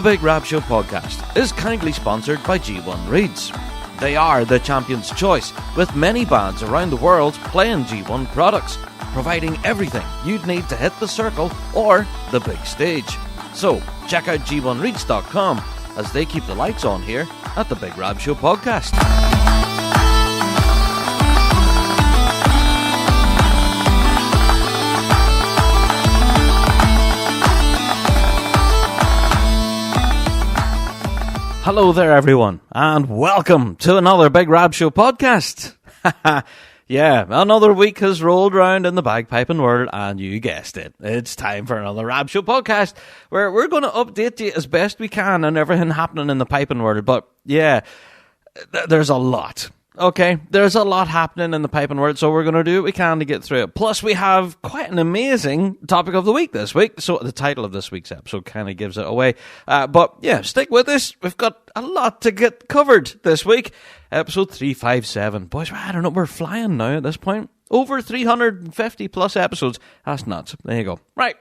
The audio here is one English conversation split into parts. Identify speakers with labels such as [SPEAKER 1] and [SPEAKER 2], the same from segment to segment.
[SPEAKER 1] Big Rab Show Podcast is kindly sponsored by G1 Reeds. They are the champion's choice, with many bands around the world playing G1 products, providing everything you'd need to hit the circle or the big stage. So, check out g1reeds.com as they keep the lights on here at the Big Rab Show Podcast. Hello there, everyone, and welcome to another Big Rab Show podcast. Yeah, another week has rolled around in the bagpiping world, and you guessed it. It's time for another Rab Show podcast, where we're going to update you as best we can on everything happening in the piping world. But yeah, there's a lot. Okay, there's a lot happening in the piping world, so we're going to do what we can to get through it. Plus, we have quite an amazing topic of the week this week, so the title of this week's episode kind of gives it away. But yeah, stick with us. We've got a lot to get covered this week. Episode 357. Boys, I don't know, we're flying now at this point. Over 350 plus episodes. That's nuts. There you go. Right.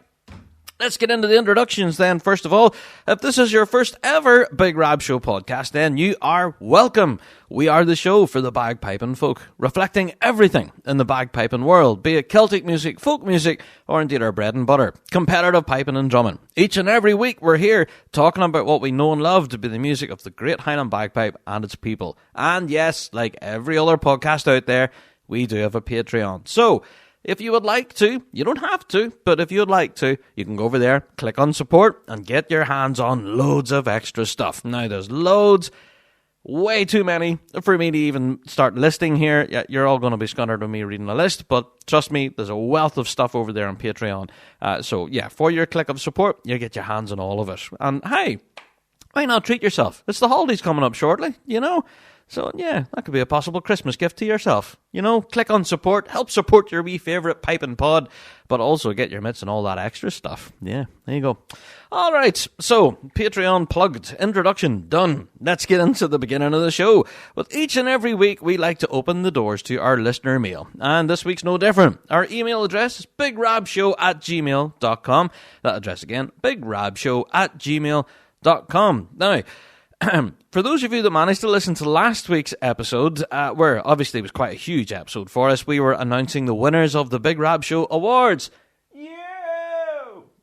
[SPEAKER 1] Let's get into the introductions then. First of all, if this is your first ever Big Rab Show podcast, then you are welcome. We are the show for the bagpiping folk, reflecting everything in the bagpiping world, be it Celtic music, folk music, or indeed our bread and butter, competitive piping and drumming. Each and every week we're here talking about what we know and love to be the music of the Great Highland Bagpipe and its people. And yes, like every other podcast out there, we do have a Patreon. So, if you would like to, you don't have to, but if you would like to, you can go over there, click on support, and get your hands on loads of extra stuff. Now, there's loads, way too many for me to even start listing here. Yeah, you're all going to be scunnered with me reading the list, but trust me, there's a wealth of stuff over there on Patreon. So, yeah, for your click of support, you get your hands on all of it. And hey, why not treat yourself? It's the holidays coming up shortly, you know? So, yeah, that could be a possible Christmas gift to yourself. You know, click on support, help support your wee favourite piping pod, but also get your mitts and all that extra stuff. Yeah, there you go. All right, so, Patreon plugged, introduction done. Let's get into the beginning of the show. With each and every week, we like to open the doors to our listener mail, and this week's no different. Our email address is bigrabshow@gmail.com. That address again, bigrabshow@gmail.com. Now, for those of you that managed to listen to last week's episode, where obviously it was quite a huge episode for us, we were announcing the winners of the Big Rab Show Awards. Yeah!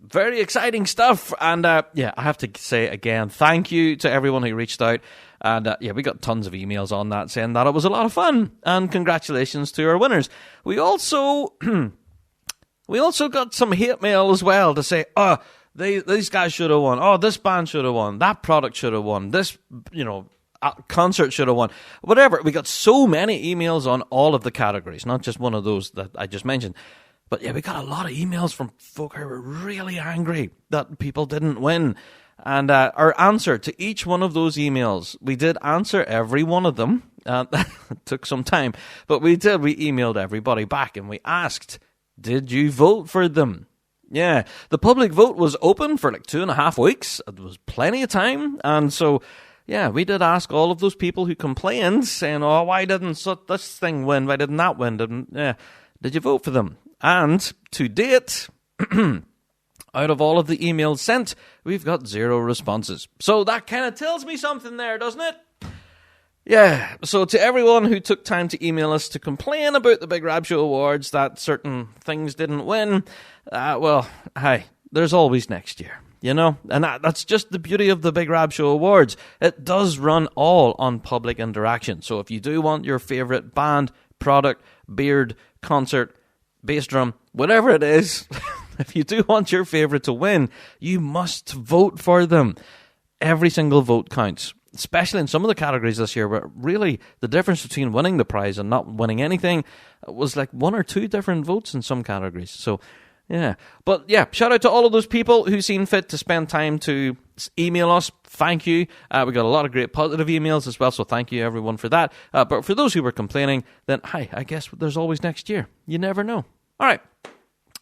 [SPEAKER 1] Very exciting stuff. And yeah, I have to say again, thank you to everyone who reached out. And yeah, we got tons of emails on that saying that it was a lot of fun. And congratulations to our winners. We also got some hate mail as well to say, these guys should have won. Oh, this band should have won. That product should have won. This, concert should have won. Whatever. We got so many emails on all of the categories, not just one of those that I just mentioned. But yeah, we got a lot of emails from folk who were really angry that people didn't win. And our answer to each one of those emails, we did answer every one of them. It took some time. But we did. We emailed everybody back and we asked, did you vote for them? Yeah, the public vote was open for like 2.5 weeks. It was plenty of time. And so, yeah, we did ask all of those people who complained, saying, oh, why didn't this thing win? Why didn't that win? Did you vote for them? And to date, out of all of the emails sent, we've got 0 responses. So that kind of tells me something there, doesn't it? Yeah, so to everyone who took time to email us to complain about the Big Rab Show Awards that certain things didn't win, well, hi, there's always next year, you know? And that's just the beauty of the Big Rab Show Awards. It does run all on public interaction. So if you do want your favourite band, product, beard, concert, bass drum, whatever it is, if you do want your favourite to win, you must vote for them. Every single vote counts. Especially in some of the categories this year, where really the difference between winning the prize and not winning anything was like 1 or 2 different votes in some categories. So, yeah. But, yeah, shout out to all of those people who seen fit to spend time to email us. Thank you. We got a lot of great positive emails as well, so thank you, everyone, for that. But for those who were complaining, then, hi, I guess there's always next year. You never know. All right.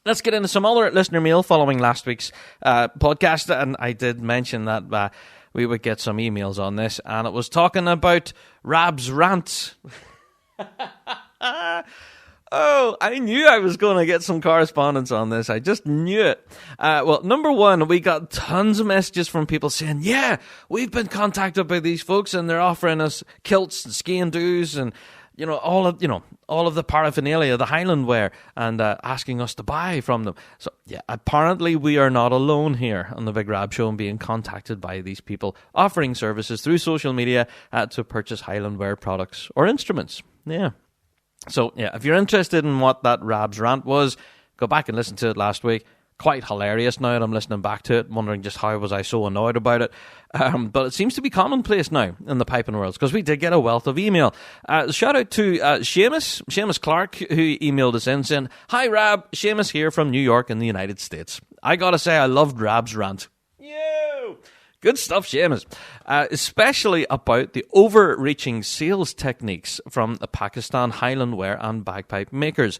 [SPEAKER 1] Let's get into some other listener mail following last week's podcast. And I did mention that we would get some emails on this, and it was talking about Rab's rant. Oh, I knew I was going to get some correspondence on this. I just knew it. Well, number one, we got tons of messages from people saying, yeah, we've been contacted by these folks and they're offering us kilts and skiing doos and, all of the paraphernalia, the Highland wear, and asking us to buy from them. So, yeah, apparently we are not alone here on the Big Rab Show and being contacted by these people offering services through social media to purchase Highland wear products or instruments. Yeah. So, yeah, if you're interested in what that Rab's rant was, go back and listen to it last week. Quite hilarious now that I'm listening back to it, wondering just how was I so annoyed about it. But it seems to be commonplace now in the piping world, because we did get a wealth of email. Shout out to Seamus Clark, who emailed us in saying, "Hi Rab, Seamus here from New York in the United States. I gotta say I loved Rab's rant." Good stuff, Seamus. Especially about the overreaching sales techniques from the Pakistan Highland wear and bagpipe makers.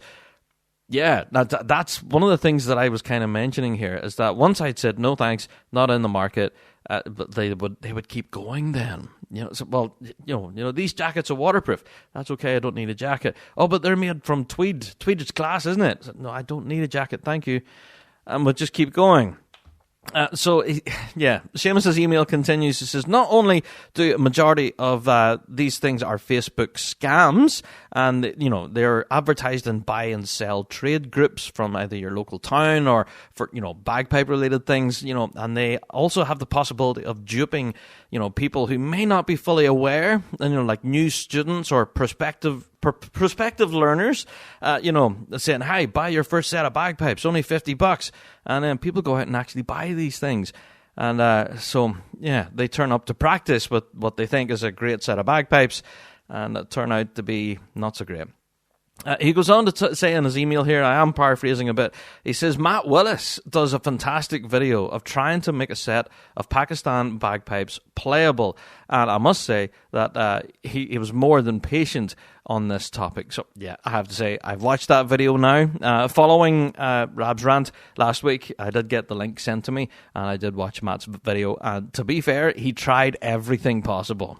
[SPEAKER 1] Yeah, that's one of the things that I was kind of mentioning here, is that once I'd said, no thanks, not in the market, but they would keep going then. These jackets are waterproof. That's okay, I don't need a jacket. Oh, but they're made from tweed. Tweed is class, isn't it? So, no, I don't need a jacket, thank you. And we'll just keep going. Seamus's email continues. He says, not only do a majority of these things are Facebook scams, and they're advertised in buy and sell trade groups from either your local town or for bagpipe related things, and they also have the possibility of duping people who may not be fully aware, and like new students or prospective learners, saying, "Hi, buy your first set of bagpipes, only $50," and then people go out and actually buy these things, and they turn up to practice with what they think is a great set of bagpipes, and it turn out to be not so great. He goes on to say in his email here, I am paraphrasing a bit, he says, Matt Willis does a fantastic video of trying to make a set of Pakistan bagpipes playable. And I must say that he was more than patient on this topic. So, yeah, I have to say, I've watched that video now. Following Rab's rant last week, I did get the link sent to me, and I did watch Matt's video. And to be fair, he tried everything possible.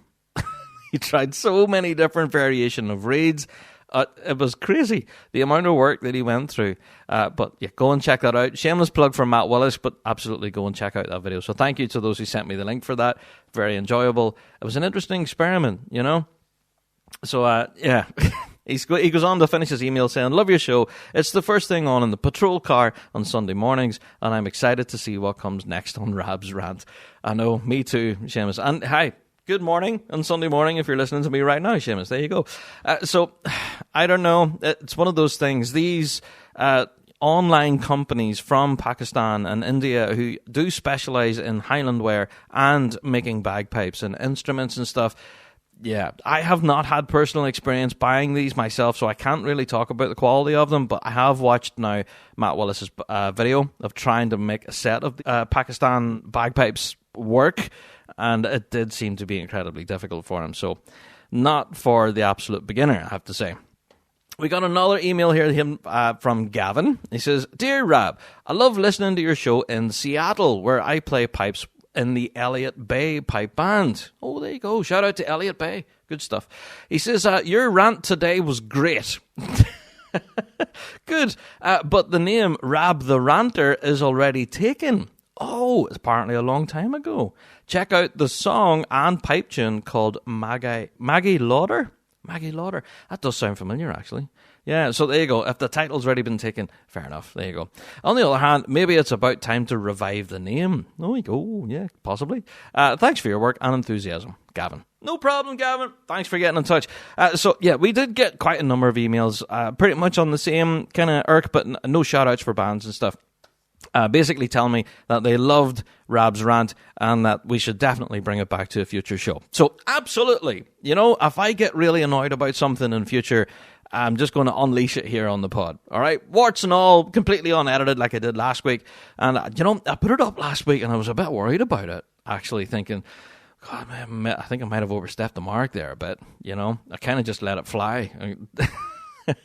[SPEAKER 1] He tried so many different variations of reeds. It was crazy, the amount of work that he went through. But yeah, go and check that out. Shameless plug for Matt Willis, but absolutely go and check out that video. So thank you to those who sent me the link for that. Very enjoyable. It was an interesting experiment, So, yeah. He goes on to finish his email saying, love your show. It's the first thing on in the patrol car on Sunday mornings, and I'm excited to see what comes next on Rab's rant. I know, me too, Seamus. And hi. Good morning on Sunday morning if you're listening to me right now, Seamus. There you go. So, I don't know. It's one of those things. These online companies from Pakistan and India who do specialize in Highland wear and making bagpipes and instruments and stuff. Yeah, I have not had personal experience buying these myself, so I can't really talk about the quality of them, but I have watched now Matt Willis's video of trying to make a set of Pakistan bagpipes work, and it did seem to be incredibly difficult for him. So, not for the absolute beginner, I have to say. We got another email here from Gavin. He says, Dear Rab, I love listening to your show in Seattle, where I play pipes in the Elliott Bay Pipe Band. Oh, there you go. Shout out to Elliott Bay. Good stuff. He says, your rant today was great. Good. But the name Rab the Ranter is already taken. Oh, it's apparently a long time ago. Check out the song and pipe tune called Maggie Lauder. Maggie Lauder. That does sound familiar, actually. Yeah, so there you go. If the title's already been taken, fair enough. There you go. On the other hand, maybe it's about time to revive the name. There you go. Yeah, possibly. Thanks for your work and enthusiasm, Gavin. No problem, Gavin. Thanks for getting in touch. So, yeah, we did get quite a number of emails, pretty much on the same kind of irk, but no shout-outs for bands and stuff. Basically telling me that they loved Rab's rant and that we should definitely bring it back to a future show. So, absolutely. If I get really annoyed about something in future, I'm just going to unleash it here on the pod. All right? Warts and all, completely unedited like I did last week. And, I put it up last week and I was a bit worried about it, actually thinking, God, man, I think I might have overstepped the mark there a bit. I kind of just let it fly.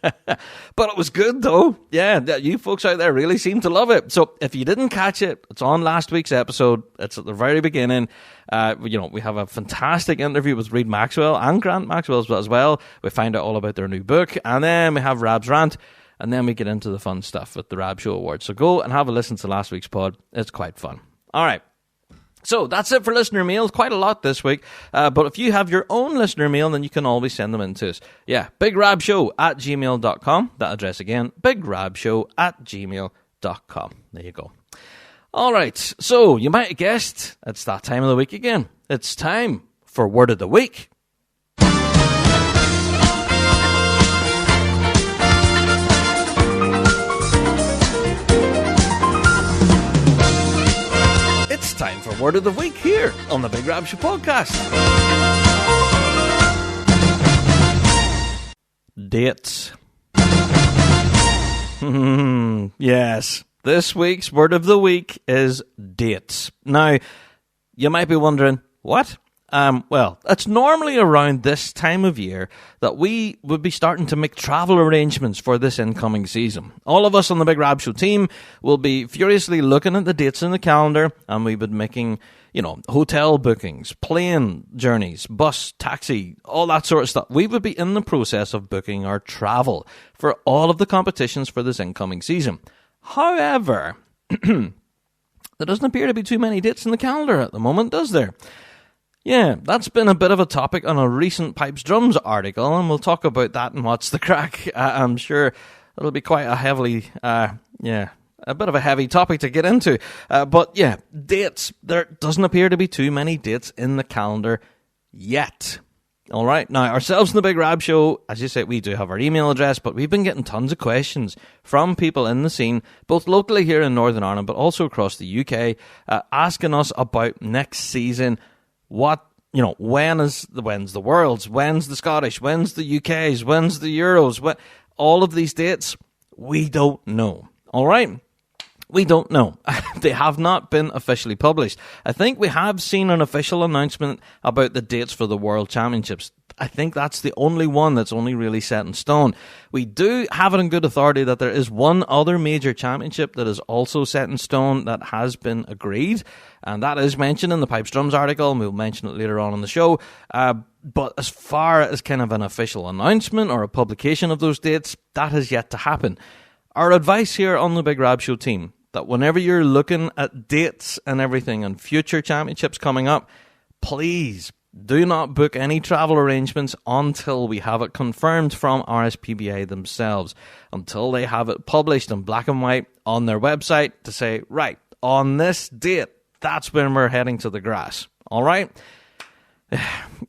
[SPEAKER 1] But it was good, though. Yeah, you folks out there really seem to love it. So if you didn't catch it, it's on last week's episode. It's at the very beginning. We have a fantastic interview with Reed Maxwell and Grant Maxwell as well. We find out all about their new book. And then we have Rab's rant. And then we get into the fun stuff with the Rab Show Awards. So go and have a listen to last week's pod. It's quite fun. All right. So that's it for listener mails. Quite a lot this week. But if you have your own listener mail, then you can always send them in to us. Yeah, bigrabshow@gmail.com. That address again, bigrabshow@gmail.com. There you go. All right. So you might have guessed it's that time of the week again. It's time for Word of the Week. Time for Word of the Week here on the Big Rab Show Podcast. Dates. Yes, this week's Word of the Week is dates. Now, you might be wondering, what? Well, it's normally around this time of year that we would be starting to make travel arrangements for this incoming season. All of us on the Big Rab Show team will be furiously looking at the dates in the calendar, and we've been making, hotel bookings, plane journeys, bus, taxi, all that sort of stuff. We would be in the process of booking our travel for all of the competitions for this incoming season. However, there doesn't appear to be too many dates in the calendar at the moment, does there? Yeah, that's been a bit of a topic on a recent Pipes Drums article, and we'll talk about that and what's the crack. I'm sure it'll be quite a heavily, a bit of a heavy topic to get into. But yeah, dates. There doesn't appear to be too many dates in the calendar yet. All right, now ourselves in the Big Rab Show, as you say, we do have our email address, but we've been getting tons of questions from people in the scene, both locally here in Northern Ireland, but also across the UK, asking us about next season. When's the Worlds, when's the Scottish, when's the UK's, when's the Euros, all of these dates, we don't know. All right? We don't know. They have not been officially published. I think we have seen an official announcement about the dates for the World Championships. I think that's the only one that's only really set in stone. We do have it in good authority that there is one other major championship that is also set in stone that has been agreed, and that is mentioned in the Pipes Drums article, and we'll mention it later on in the show. But as far as kind of an official announcement or a publication of those dates, that has yet to happen. Our advice here on the Big Rab Show team, that whenever you're looking at dates and everything and future championships coming up, please do not book any travel arrangements until we have it confirmed from RSPBA themselves, until they have it published in black and white on their website to say, right, on this date, that's when we're heading to the grass. All right?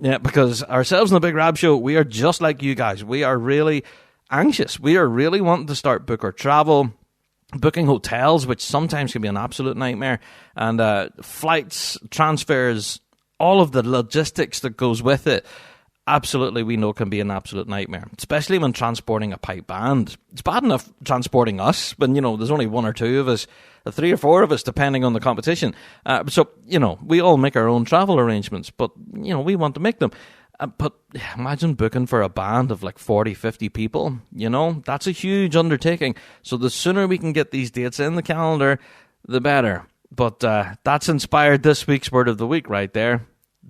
[SPEAKER 1] Yeah, because ourselves in the Big Rab Show, we are just like you guys. We are really anxious. We are really wanting to start book our travel, booking hotels, which sometimes can be an absolute nightmare, and flights, transfers, all of the logistics that goes with it, absolutely we know can be an absolute nightmare, especially when transporting a pipe band. It's bad enough transporting us when, there's only one or two of us, 3 or 4 of us, depending on the competition. So, we all make our own travel arrangements, but, we want to make them. But imagine booking for a band of like 40, 50 people, that's a huge undertaking. So the sooner we can get these dates in the calendar, the better. But that's inspired this week's Word of the Week right there,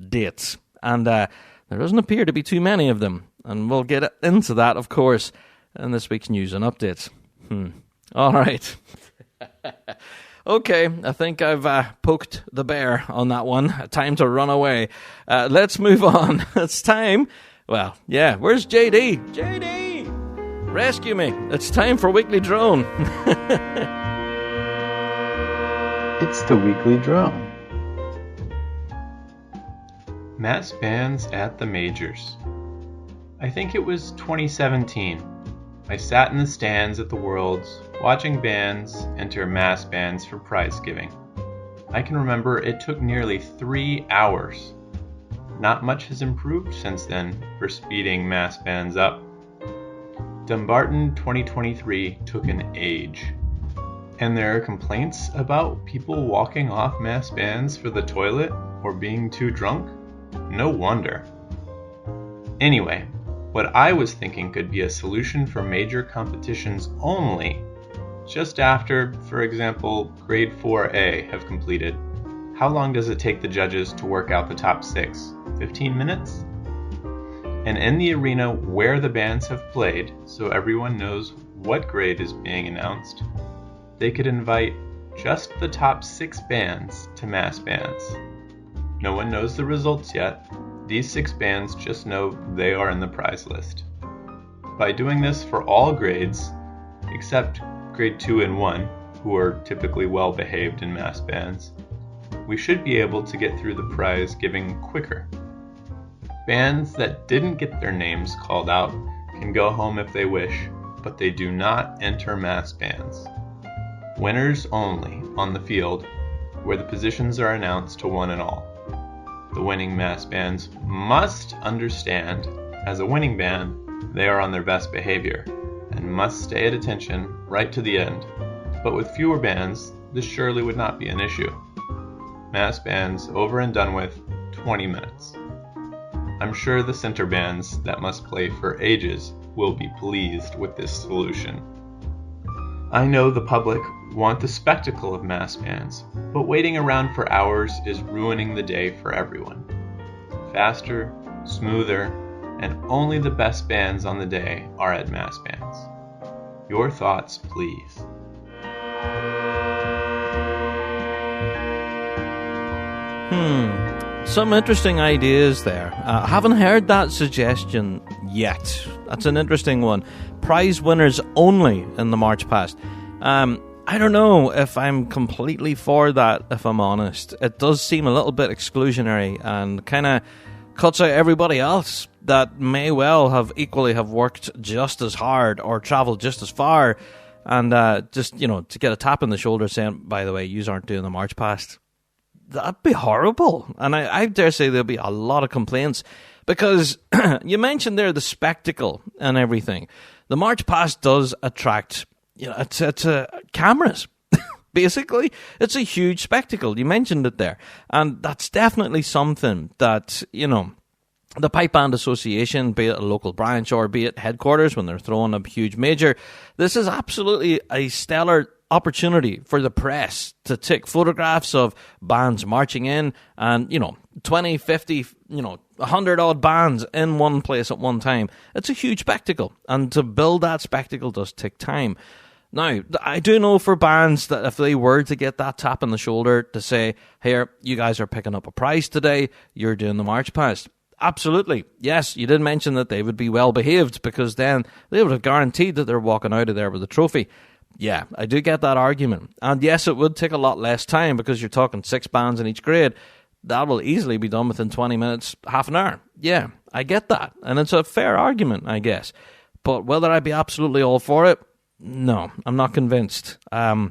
[SPEAKER 1] dates. And there doesn't appear to be too many of them. And we'll get into that, of course, in this week's news and updates. All right. Okay, I think I've poked the bear on that one. Time to run away. Let's move on. It's time. Well, yeah, where's JD? JD! Rescue me. It's time for Weekly Drone.
[SPEAKER 2] It's the Weekly Drone. Mass bands at the majors. I think it was 2017. I sat in the stands at the Worlds, watching bands enter mass bands for prize giving. I can remember it took nearly 3 hours. Not much has improved since then for speeding mass bands up. Dumbarton 2023 took an age. And there are complaints about people walking off mass bands for the toilet or being too drunk? No wonder. Anyway, What I was thinking could be a solution for major competitions only, just after, for example, grade 4A have completed. How long does it take the judges to work out the top 6? 15 minutes? And in the arena where the bands have played, so everyone knows what grade is being announced, they could invite just the top 6 bands to mass bands. No one knows the results yet. These 6 bands just know they are in the prize list. By doing this for all grades, except grade 2 and 1, who are typically well behaved in mass bands, we should be able to get through the prize giving quicker. Bands that didn't get their names called out can go home if they wish, but they do not enter mass bands. Winners only on the field, where the positions are announced to one and all. The winning mass bands must understand, as a winning band, they are on their best behavior, and must stay at attention right to the end. But with fewer bands, this surely would not be an issue. Mass bands over and done with, 20 minutes. I'm sure the center bands that must play for ages will be pleased with this solution. I know the public want the spectacle of mass bands, but waiting around for hours is ruining the day for everyone. Faster, smoother, and only the best bands on the day are at mass bands. Your thoughts, please.
[SPEAKER 1] Some interesting ideas there. I haven't heard that suggestion yet. That's an interesting one. Prize winners only in the March Past. I don't know if I'm completely for that, if I'm honest. It does seem a little bit exclusionary and kind of cuts out everybody else that may well have equally have worked just as hard or traveled just as far, and just, to get a tap on the shoulder saying, by the way, yous aren't doing the March Past. That'd be horrible. And I dare say there'll be a lot of complaints because you mentioned there the spectacle and everything. The March Past does attract, it's cameras. Basically, it's a huge spectacle. You mentioned it there. And that's definitely something that, the Pipe Band Association, be it a local branch or be it headquarters when they're throwing a huge major, this is absolutely a stellar opportunity for the press to take photographs of bands marching in and, 20, 50, 100 odd bands in one place at one time. It's a huge spectacle, and to build that spectacle does take time. Now, I do know for bands that if they were to get that tap on the shoulder to say, here, you guys are picking up a prize today, you're doing the March Past. Absolutely. Yes, you did mention that they would be well behaved because then they would have guaranteed that they're walking out of there with a trophy. Yeah, I do get that argument. And yes, it would take a lot less time because you're talking 6 bands in each grade. That will easily be done within 20 minutes, half an hour. Yeah, I get that. And it's a fair argument, I guess. But whether I'd be absolutely all for it, no, I'm not convinced. But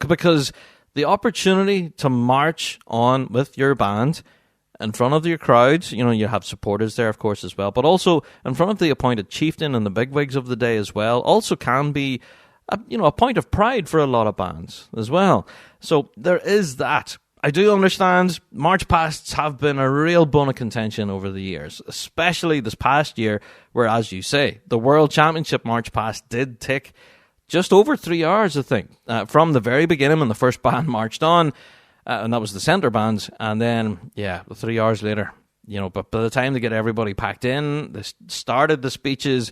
[SPEAKER 1] because the opportunity to march on with your band in front of your crowds, you have supporters there, of course, as well, but also in front of the appointed chieftain and the bigwigs of the day as well, also can be a point of pride for a lot of bands as well. So there is that. I do understand March Pasts have been a real bone of contention over the years, especially this past year, where, as you say, the World Championship March Past did take just over 3 hours, I think, from the very beginning when the first band marched on, and that was the centre bands, and then, 3 hours later, but by the time they get everybody packed in, they started the speeches,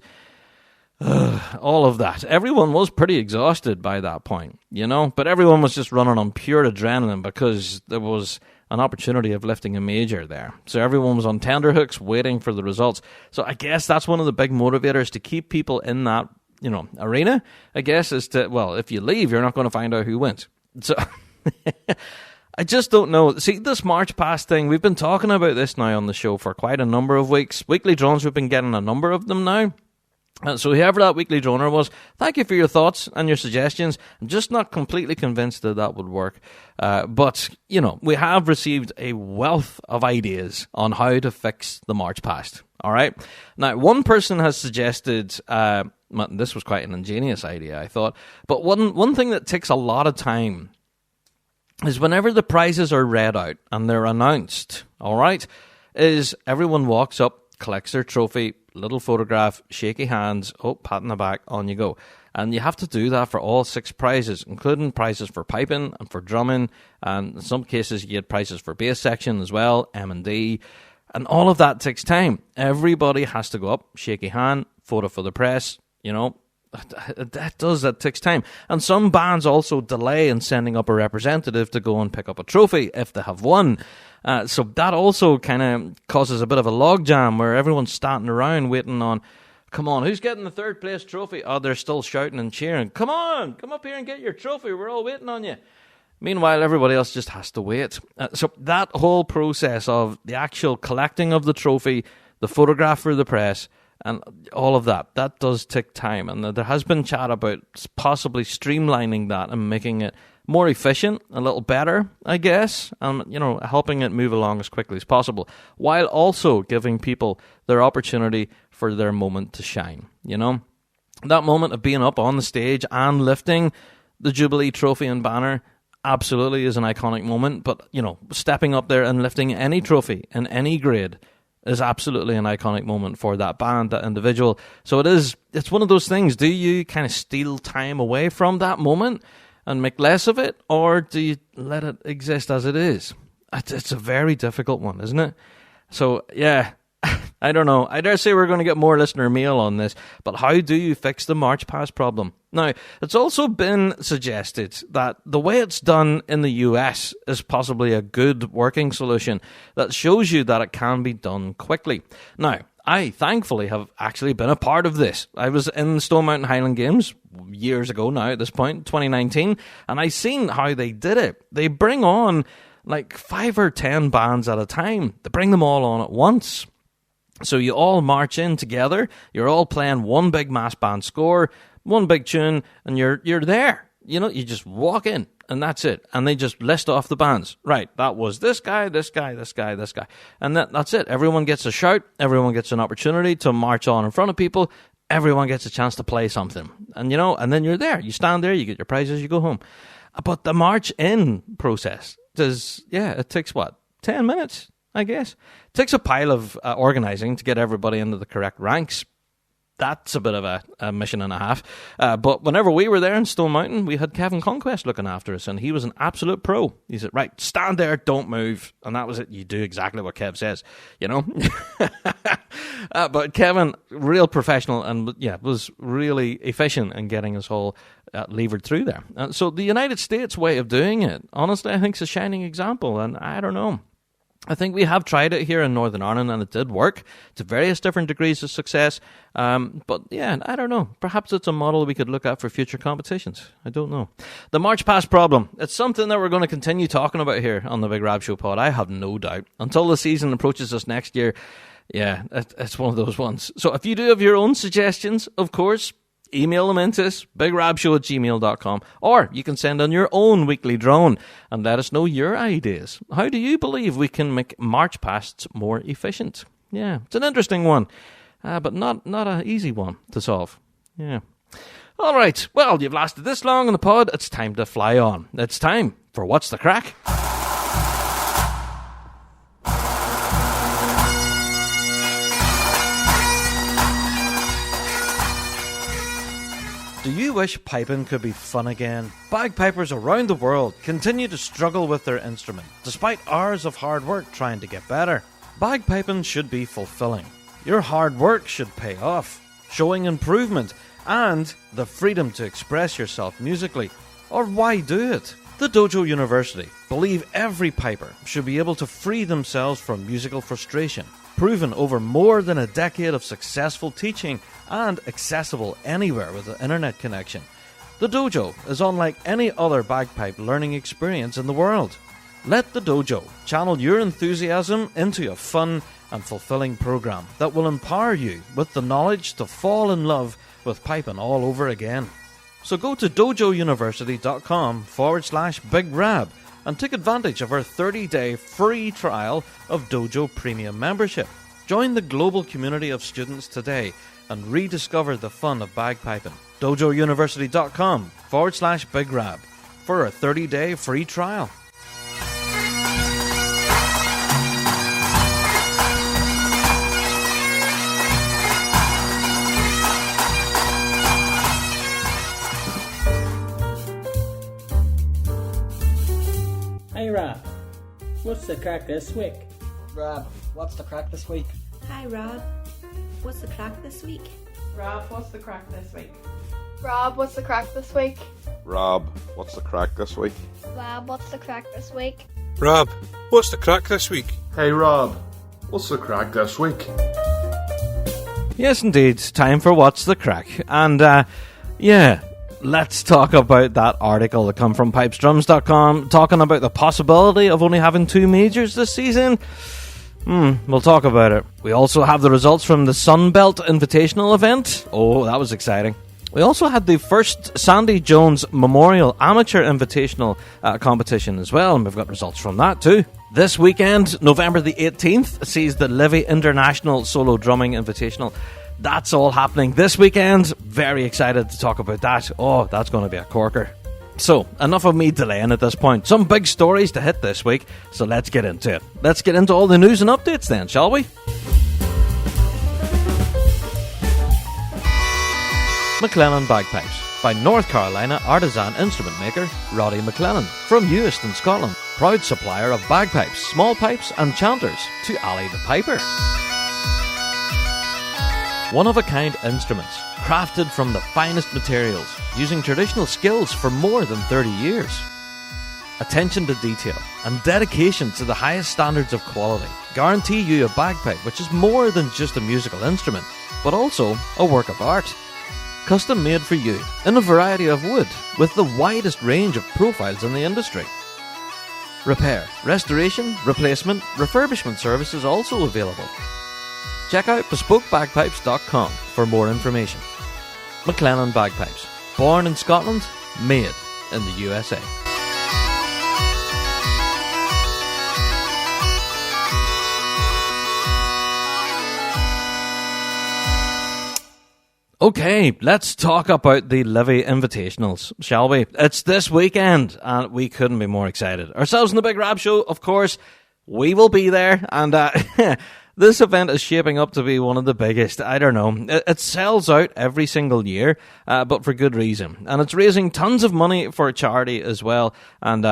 [SPEAKER 1] all of that. Everyone was pretty exhausted by that point, but everyone was just running on pure adrenaline because there was an opportunity of lifting a major there. So everyone was on tenterhooks waiting for the results. So I guess that's one of the big motivators to keep people in that, arena, I guess, is to, well, if you leave, you're not going to find out who wins. So I just don't know. See, this March Past thing, we've been talking about this now on the show for quite a number of weeks. Weekly drones, we've been getting a number of them now. So whoever that weekly droner was, thank you for your thoughts and your suggestions. I'm just not completely convinced that would work. But, we have received a wealth of ideas on how to fix the March Past. All right. Now, one person has suggested, this was quite an ingenious idea, I thought. But one thing that takes a lot of time is whenever the prizes are read out and they're announced, all right, is everyone walks up, collects their trophy, little photograph, shaky hands, pat on the back, on you go. And you have to do that for all 6 prizes, including prizes for piping and for drumming, and in some cases you get prizes for bass section as well, M&D, and all of that takes time. Everybody has to go up, shaky hand, photo for the press, that takes time. And some bands also delay in sending up a representative to go and pick up a trophy if they have won. So that also kind of causes a bit of a logjam where everyone's standing around waiting on, come on, who's getting the 3rd place trophy? Oh, they're still shouting and cheering. Come on, come up here and get your trophy. We're all waiting on you. Meanwhile, everybody else just has to wait. So that whole process of the actual collecting of the trophy, the photograph for the press, and all of that does take time. And there has been chat about possibly streamlining that and making it more efficient, a little better, I guess, and, helping it move along as quickly as possible, while also giving people their opportunity for their moment to shine, That moment of being up on the stage and lifting the Jubilee trophy and banner absolutely is an iconic moment, but, stepping up there and lifting any trophy in any grade is absolutely an iconic moment for that band, that individual. So it's one of those things. Do you kind of steal time away from that moment and make less of it, or do you let it exist as it is? It's a very difficult one, isn't it? So, yeah, I don't know. I dare say we're going to get more listener mail on this, but how do you fix the March Pass problem? Now, it's also been suggested that the way it's done in the US is possibly a good working solution that shows you that it can be done quickly. Now, I thankfully have actually been a part of this. I was in Stone Mountain Highland Games years ago now at this point, 2019, and I seen how they did it. They bring on like 5 or 10 bands at a time. They bring them all on at once. So you all march in together, you're all playing one big mass band score, one big tune, and you're there. You just walk in, and that's it. And they just list off the bands. Right, that was this guy, this guy, this guy, this guy. And that's it. Everyone gets a shout, everyone gets an opportunity to march on in front of people, everyone gets a chance to play something. And, and then you're there. You stand there, you get your prizes, you go home. But the march in process it takes 10 minutes? I guess. It takes a pile of organising to get everybody into the correct ranks. That's a bit of a mission and a half. But whenever we were there in Stone Mountain, we had Kevin Conquest looking after us, and he was an absolute pro. He said, right, stand there, don't move. And that was it. You do exactly what Kev says, But Kevin, real professional, and was really efficient in getting us all levered through there. So the United States way of doing it, honestly, I think is a shining example, and I don't know. I think we have tried it here in Northern Ireland, and it did work to various different degrees of success. But yeah, I don't know. Perhaps it's a model we could look at for future competitions. I don't know. The March Pass problem. It's something that we're going to continue talking about here on the Big Rab Show pod. I have no doubt. Until the season approaches us next year, yeah, it's one of those ones. So if you do have your own suggestions, of course, email them into us, bigrabshow@gmail.com, or you can send on your own weekly drone and let us know your ideas. How do you believe we can make March Pasts more efficient? Yeah, it's an interesting one, but not an easy one to solve. Yeah. All right, well, you've lasted this long on the pod, it's time to fly on. It's time for What's the Crack? Do you wish piping could be fun again? Bagpipers around the world continue to struggle with their instrument, despite hours of hard work trying to get better. Bagpiping should be fulfilling. Your hard work should pay off, showing improvement and the freedom to express yourself musically. Or why do it? The Dojo University believe every piper should be able to free themselves from musical frustration, proven over more than a decade of successful teaching and accessible anywhere with an internet connection. The Dojo is unlike any other bagpipe learning experience in the world. Let the Dojo channel your enthusiasm into a fun and fulfilling program that will empower you with the knowledge to fall in love with piping all over again. So go to dojouniversity.com/Big Rab and take advantage of our 30-day free trial of Dojo Premium membership. Join the global community of students today and rediscover the fun of bagpiping. dojouniversity.com/Big Rab for a 30-day free trial.
[SPEAKER 3] what's the crack this week?
[SPEAKER 4] Rab, what's the crack this week?
[SPEAKER 5] Hi Rob, what's the crack this week?
[SPEAKER 6] Rob, what's the crack this week?
[SPEAKER 7] Rob, what's the crack this week?
[SPEAKER 8] Rob, what's the crack this week?
[SPEAKER 7] Rob, what's the crack this week?
[SPEAKER 9] Rob, what's the crack this week?
[SPEAKER 10] Hey Rob, what's the crack this week?
[SPEAKER 1] Yes, indeed. Time for What's the Crack. And, let's talk about that article that come from pipesdrums.com talking about the possibility of only having 2 majors this season. We'll talk about it. We also have the results from the Sunbelt Invitational event. Oh, that was exciting. We also had the first Sandy Jones Memorial Amateur Invitational competition as well, and we've got results from that too. This weekend, November the 18th, sees the Livy International Solo Drumming Invitational. That's all happening this weekend. Very excited to talk about that. Oh, that's going to be a corker. So, enough of me delaying at this point. Some big stories to hit this week, so let's get into it. Let's get into all the news and updates then, shall we? McLennan Bagpipes by North Carolina artisan instrument maker Roddy McLennan from Euston, Scotland. Proud supplier of bagpipes, small pipes and chanters to Ali the Piper. One-of-a-kind instruments, crafted from the finest materials, using traditional skills for more than 30 years. Attention to detail and dedication to the highest standards of quality guarantee you a bagpipe which is more than just a musical instrument, but also a work of art. Custom made for you in a variety of wood with the widest range of profiles in the industry. Repair, restoration, replacement, refurbishment services also available. Check out bespokebagpipes.com for more information. McLennan Bagpipes, born in Scotland, made in the USA. Okay, let's talk about the Livy Invitationals, shall we? It's this weekend, and we couldn't be more excited. Ourselves in the Big Rab Show, of course, we will be there, and this event is shaping up to be one of the biggest. I don't know. It sells out every single year, but for good reason. And it's raising tons of money for a charity as well. And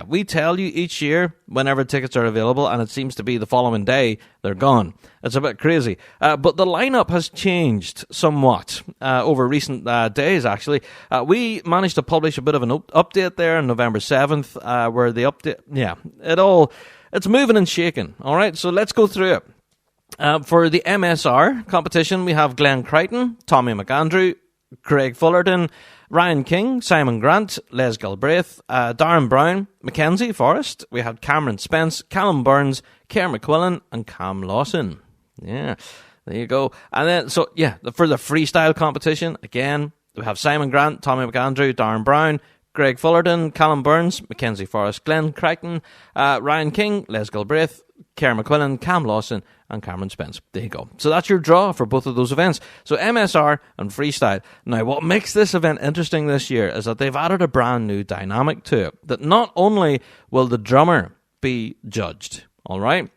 [SPEAKER 1] we tell you each year whenever tickets are available, and it seems to be the following day, they're gone. It's a bit crazy. But the lineup has changed somewhat over recent days, actually. We managed to publish a bit of an update there on November 7th, where the update, it's moving and shaking. All right, so let's go through it. For the MSR competition, we have Glenn Crichton, Tommy McAndrew, Craig Fullerton, Ryan King, Simon Grant, Les Galbraith, Darren Brown, Mackenzie Forrest. We had Cameron Spence, Callum Burns, Kerr McQuillan, and Cam Lawson. Yeah, there you go. And then, for the freestyle competition, again, we have Simon Grant, Tommy McAndrew, Darren Brown, Greg Fullerton, Callum Burns, Mackenzie Forrest, Glenn Crichton, Ryan King, Les Galbraith, Kerr McQuillan, Cam Lawson, and Cameron Spence. There you go. So that's your draw for both of those events. So MSR and freestyle. Now, what makes this event interesting this year is that they've added a brand new dynamic to it. That not only will the drummer be judged, all right,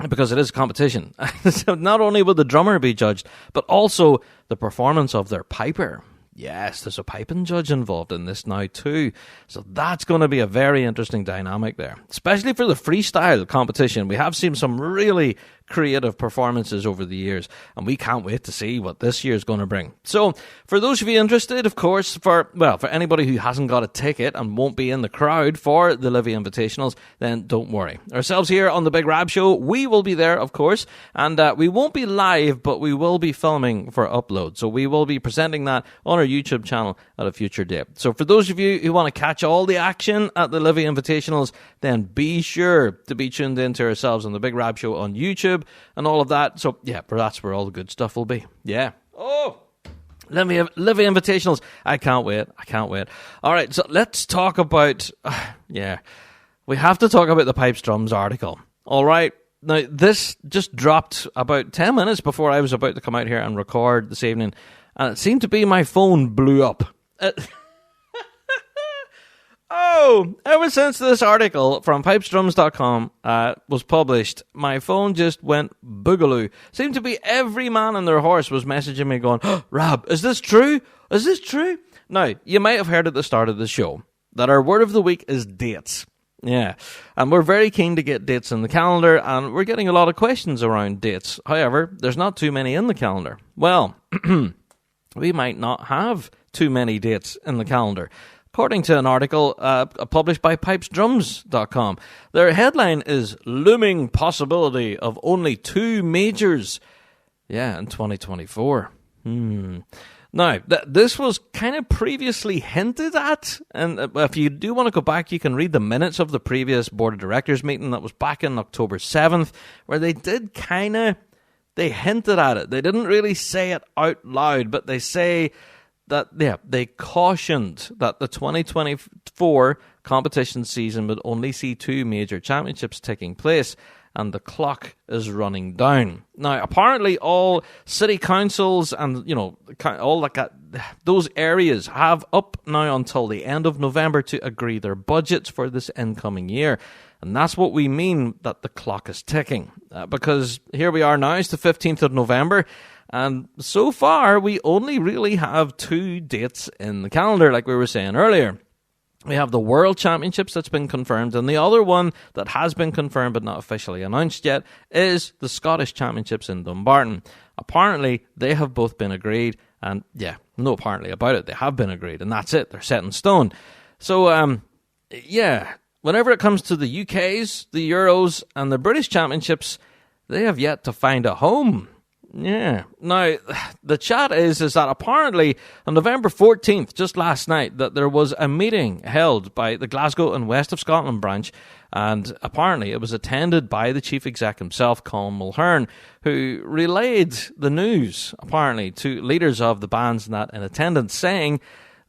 [SPEAKER 1] because it is a competition. So not only will the drummer be judged, but also the performance of their piper. Yes, there's a piping judge involved in this now too. So that's going to be a very interesting dynamic there. Especially for the freestyle competition. We have seen some really creative performances over the years, and we can't wait to see what this year's going to bring. So, for those of you interested, of course, for anybody who hasn't got a ticket and won't be in the crowd for the Livy Invitationals, then don't worry. Ourselves here on the Big Rab Show, we will be there, of course, and we won't be live, but we will be filming for upload. So we will be presenting that on our YouTube channel at a future date. So for those of you who want to catch all the action at the Livy Invitationals, then be sure to be tuned in to ourselves on the Big Rab Show on YouTube and all of that. So yeah, that's where all the good stuff will be. Yeah. Oh, Livy Invitationals. I can't wait. All right, so let's talk about, we have to talk about the Pipes Drums article. All right. Now, this just dropped about 10 minutes before I was about to come out here and record this evening, and it seemed to be my phone blew up. Ever since this article from pipesdrums.com was published, my phone just went boogaloo. Seemed to be every man and their horse was messaging me going, oh, Rab, is this true? Is this true? Now, you might have heard at the start of the show that our word of the week is dates. Yeah, and we're very keen to get dates in the calendar, and we're getting a lot of questions around dates. However, there's not too many in the calendar. Well, we might not have too many dates in the calendar. According to an article published by pipesdrums.com, their headline is Looming Possibility of Only 2 Majors. Yeah, in 2024. Now, this was kind of previously hinted at, and if you do want to go back, you can read the minutes of the previous Board of Directors meeting that was back in October 7th, where they did they hinted at it. They didn't really say it out loud, but they say that, they cautioned that the 2024 competition season would only see 2 major championships taking place, and the clock is running down. Now, apparently all city councils and, all those areas have up now until the end of November to agree their budgets for this incoming year. And that's what we mean that the clock is ticking. Because here we are now, it's the 15th of November, and so far we only really have 2 dates in the calendar, like we were saying earlier. We have the World Championships that's been confirmed, and the other one that has been confirmed but not officially announced yet is the Scottish Championships in Dumbarton. Apparently, they have both been agreed, and no apparently about it, they have been agreed, and that's it, they're set in stone. So, whenever it comes to the UKs, the Euros, and the British Championships, they have yet to find a home. Yeah. Now, the chat is that apparently on November 14th, just last night, that there was a meeting held by the Glasgow and West of Scotland branch, and apparently it was attended by the chief exec himself, Colin Mulhern, who relayed the news, apparently, to leaders of the bands and that in attendance, saying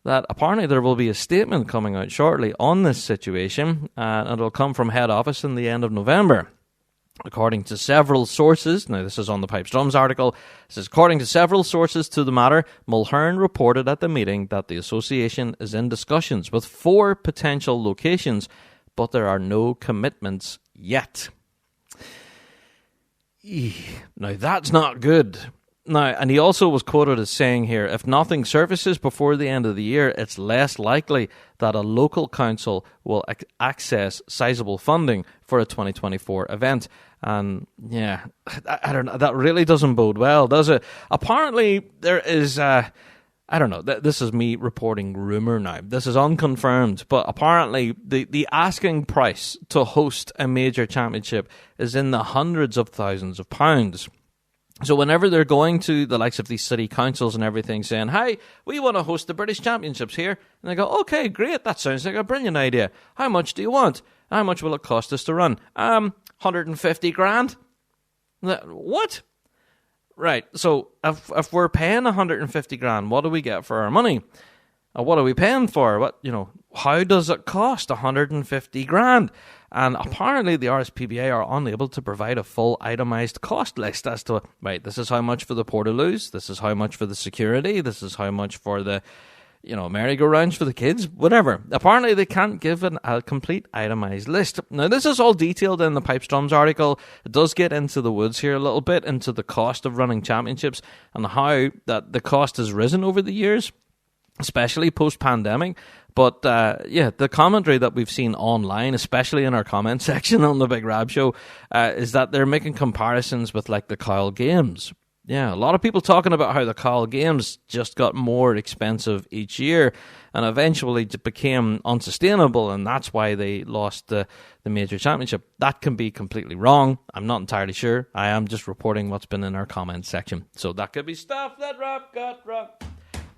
[SPEAKER 1] that apparently there will be a statement coming out shortly on this situation, and it'll come from head office in the end of November. According to several sources, now this is on the Pipes Drums article, it says, according to several sources to the matter, Mulhern reported at the meeting that the association is in discussions with 4 potential locations, but there are no commitments yet. Now that's not good. Now, and he also was quoted as saying here, if nothing surfaces before the end of the year, it's less likely that a local council will access sizable funding for a 2024 event. And I don't know, that really doesn't bode well, does it? Apparently, there is, I don't know, this is me reporting rumour now. This is unconfirmed, but apparently the asking price to host a major championship is in the hundreds of thousands of pounds. So whenever they're going to the likes of these city councils and everything saying, hey, we want to host the British Championships here, and they go, okay, great, that sounds like a brilliant idea. How much do you want? How much will it cost us to run? 150 grand. What? Right, so if we're paying 150 grand, what do we get for our money? What are we paying for? How does it cost 150 grand? And apparently the RSPBA are unable to provide a full itemized cost list as to, right, this is how much for the portaloos, this is how much for the security, this is how much for the, merry-go-rounds for the kids, whatever. Apparently they can't give a complete itemized list. Now, this is all detailed in the Pipes Drums article. It does get into the woods here a little bit, into the cost of running championships and how that the cost has risen over the years, especially post-pandemic. But, the commentary that we've seen online, especially in our comment section on the Big Rab Show, is that they're making comparisons with, like, the Kyle Games. Yeah, a lot of people talking about how the Kyle Games just got more expensive each year and eventually became unsustainable, and that's why they lost the major championship. That can be completely wrong. I'm not entirely sure. I am just reporting what's been in our comment section. So that could be stuff that Rob got wrong.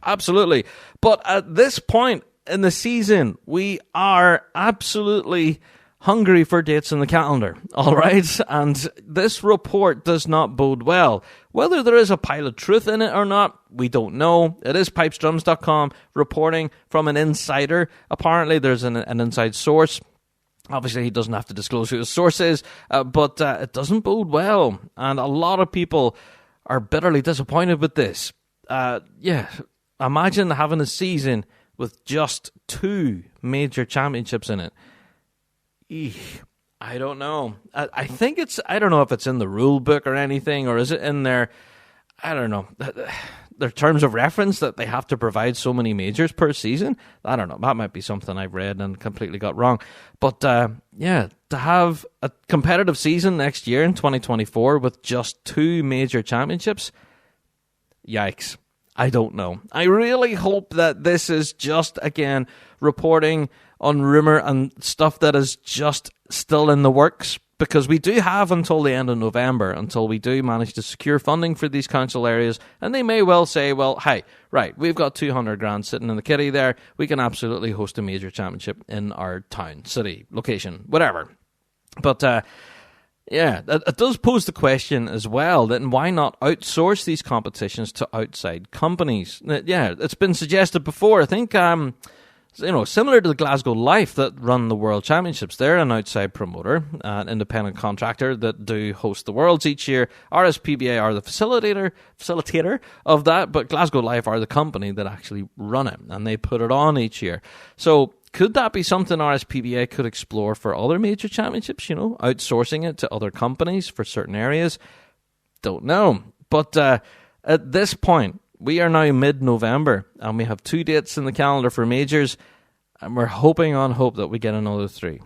[SPEAKER 1] Absolutely. But at this point in the season, we are absolutely hungry for dates in the calendar, all right? And this report does not bode well. Whether there is a pile of truth in it or not, we don't know. It is pipesdrums.com reporting from an insider. Apparently, there's an inside source. Obviously, he doesn't have to disclose who his source is, but it doesn't bode well. And a lot of people are bitterly disappointed with this. Imagine having a season with just 2 major championships in it. I don't know. I don't know if it's in the rule book or anything, or is it in there? I don't know. their terms of reference that they have to provide so many majors per season. I don't know. That might be something I've read and completely got wrong. But yeah, to have a competitive season next year in 2024 with just 2 major championships, yikes. I don't know. I really hope that this is just, again, reporting on rumour and stuff that is just still in the works, because we do have until the end of November until we do manage to secure funding for these council areas, and they may well say, well, hey, right, we've got 200 grand sitting in the kitty there, we can absolutely host a major championship in our town, city, location, whatever. But yeah, it does pose the question as well, that why not outsource these competitions to outside companies? Yeah, it's been suggested before. I think, similar to the Glasgow Life that run the World Championships, they're an outside promoter, an independent contractor that do host the Worlds each year. RSPBA are the facilitator of that, but Glasgow Life are the company that actually run it, and they put it on each year. So could that be something RSPBA could explore for other major championships, outsourcing it to other companies for certain areas? Don't know. But at this point, we are now mid-November, and we have 2 dates in the calendar for majors, and we're hoping on hope that we get another 3.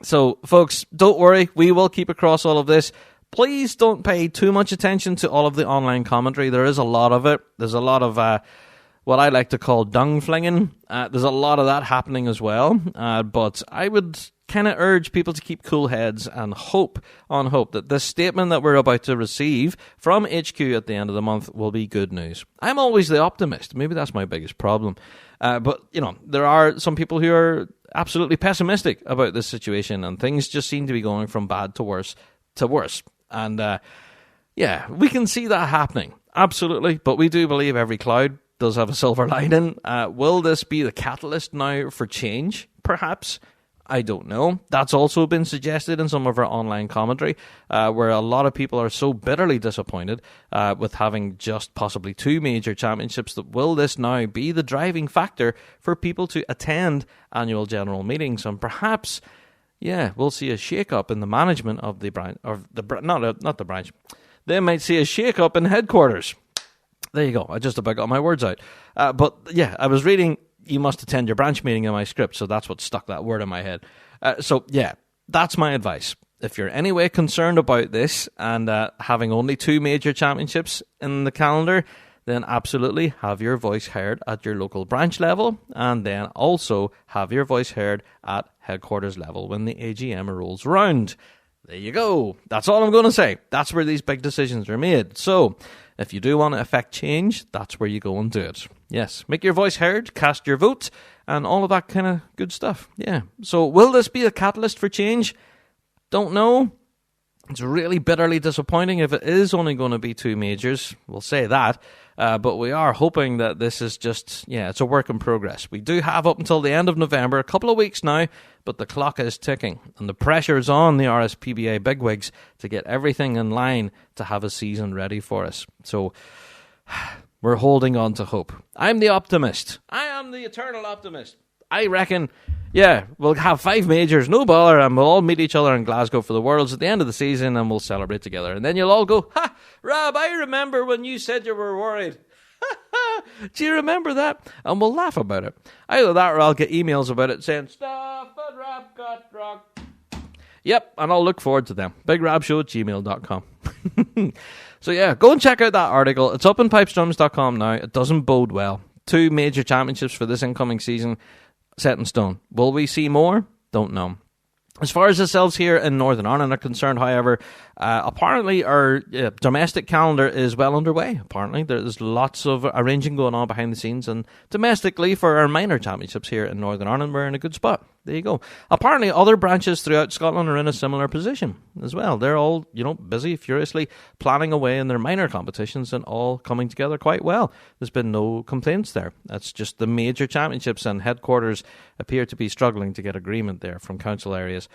[SPEAKER 1] So, folks, don't worry. We will keep across all of this. Please don't pay too much attention to all of the online commentary. There is a lot of it. There's a lot of what I like to call dung flinging. There's a lot of that happening as well. But I would kind of urge people to keep cool heads and hope that this statement that we're about to receive from HQ at the end of the month will be good news. I'm always the optimist. Maybe that's my biggest problem. But, there are some people who are absolutely pessimistic about this situation, and things just seem to be going from bad to worse. And, yeah, we can see that happening. Absolutely. But we do believe every cloud does have a silver lining. Will this be the catalyst now for change, perhaps? I don't know. That's also been suggested in some of our online commentary, where a lot of people are so bitterly disappointed with having just possibly 2 major championships, that will this now be the driving factor for people to attend annual general meetings? And perhaps, yeah, we'll see a shake-up in the management of the branch, not the branch. They might see a shake-up in headquarters. There you go. I just about got my words out. But yeah, I was reading, you must attend your branch meeting in my script, so that's what stuck that word in my head. So yeah, that's my advice. If you're anyway concerned about this and having only 2 major championships in the calendar, then absolutely have your voice heard at your local branch level, and then also have your voice heard at headquarters level when the AGM rolls around. There you go. That's all I'm going to say. That's where these big decisions are made. So if you do want to affect change, that's where you go and do it. Yes, make your voice heard, cast your vote, and all of that kind of good stuff. Yeah. So will this be a catalyst for change? Don't know. It's really bitterly disappointing if it is only going to be 2 majors. We'll say that. But we are hoping that this is just, it's a work in progress. We do have up until the end of November, a couple of weeks now, but the clock is ticking. And the pressure is on the RSPBA bigwigs to get everything in line to have a season ready for us. So we're holding on to hope. I'm the optimist. I am the eternal optimist. I reckon, we'll have 5 majors, no bother, and we'll all meet each other in Glasgow for the Worlds at the end of the season, and we'll celebrate together. And then you'll all go, ha, Rab, I remember when you said you were worried. Do you remember that? And we'll laugh about it. Either that or I'll get emails about it saying, stuff that Rab got wrong. Yep, and I'll look forward to them. bigrabshow@gmail.com. So yeah, go and check out that article. It's up on pipesdrums.com now. It doesn't bode well. 2 major championships for this incoming season, set in stone. Will we see more? Don't know. As far as ourselves here in Northern Ireland are concerned, however, apparently our domestic calendar is well underway. Apparently there's lots of arranging going on behind the scenes, and domestically for our minor championships here in Northern Ireland, we're in a good spot. There you go. Apparently other branches throughout Scotland are in a similar position as well. They're all, busy, furiously planning away in their minor competitions and all coming together quite well. There's been no complaints there. That's just the major championships, and headquarters appear to be struggling to get agreement there from council areas.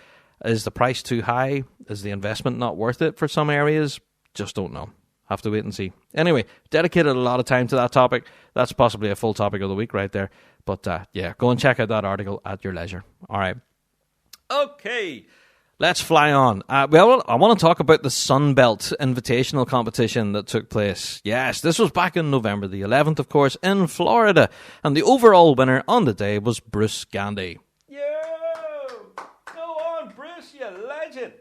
[SPEAKER 1] Is the price too high? Is the investment not worth it for some areas? Just don't know. Have to wait and see. Anyway, dedicated a lot of time to that topic. That's possibly a full topic of the week right there. But go and check out that article at your leisure. All right. Okay. Let's fly on. Well, I want to talk about the Sunbelt Invitational competition that took place. Yes, this was back in November the 11th, of course, in Florida. And the overall winner on the day was Bruce Gandy. Yo! Go on, Bruce, you legend!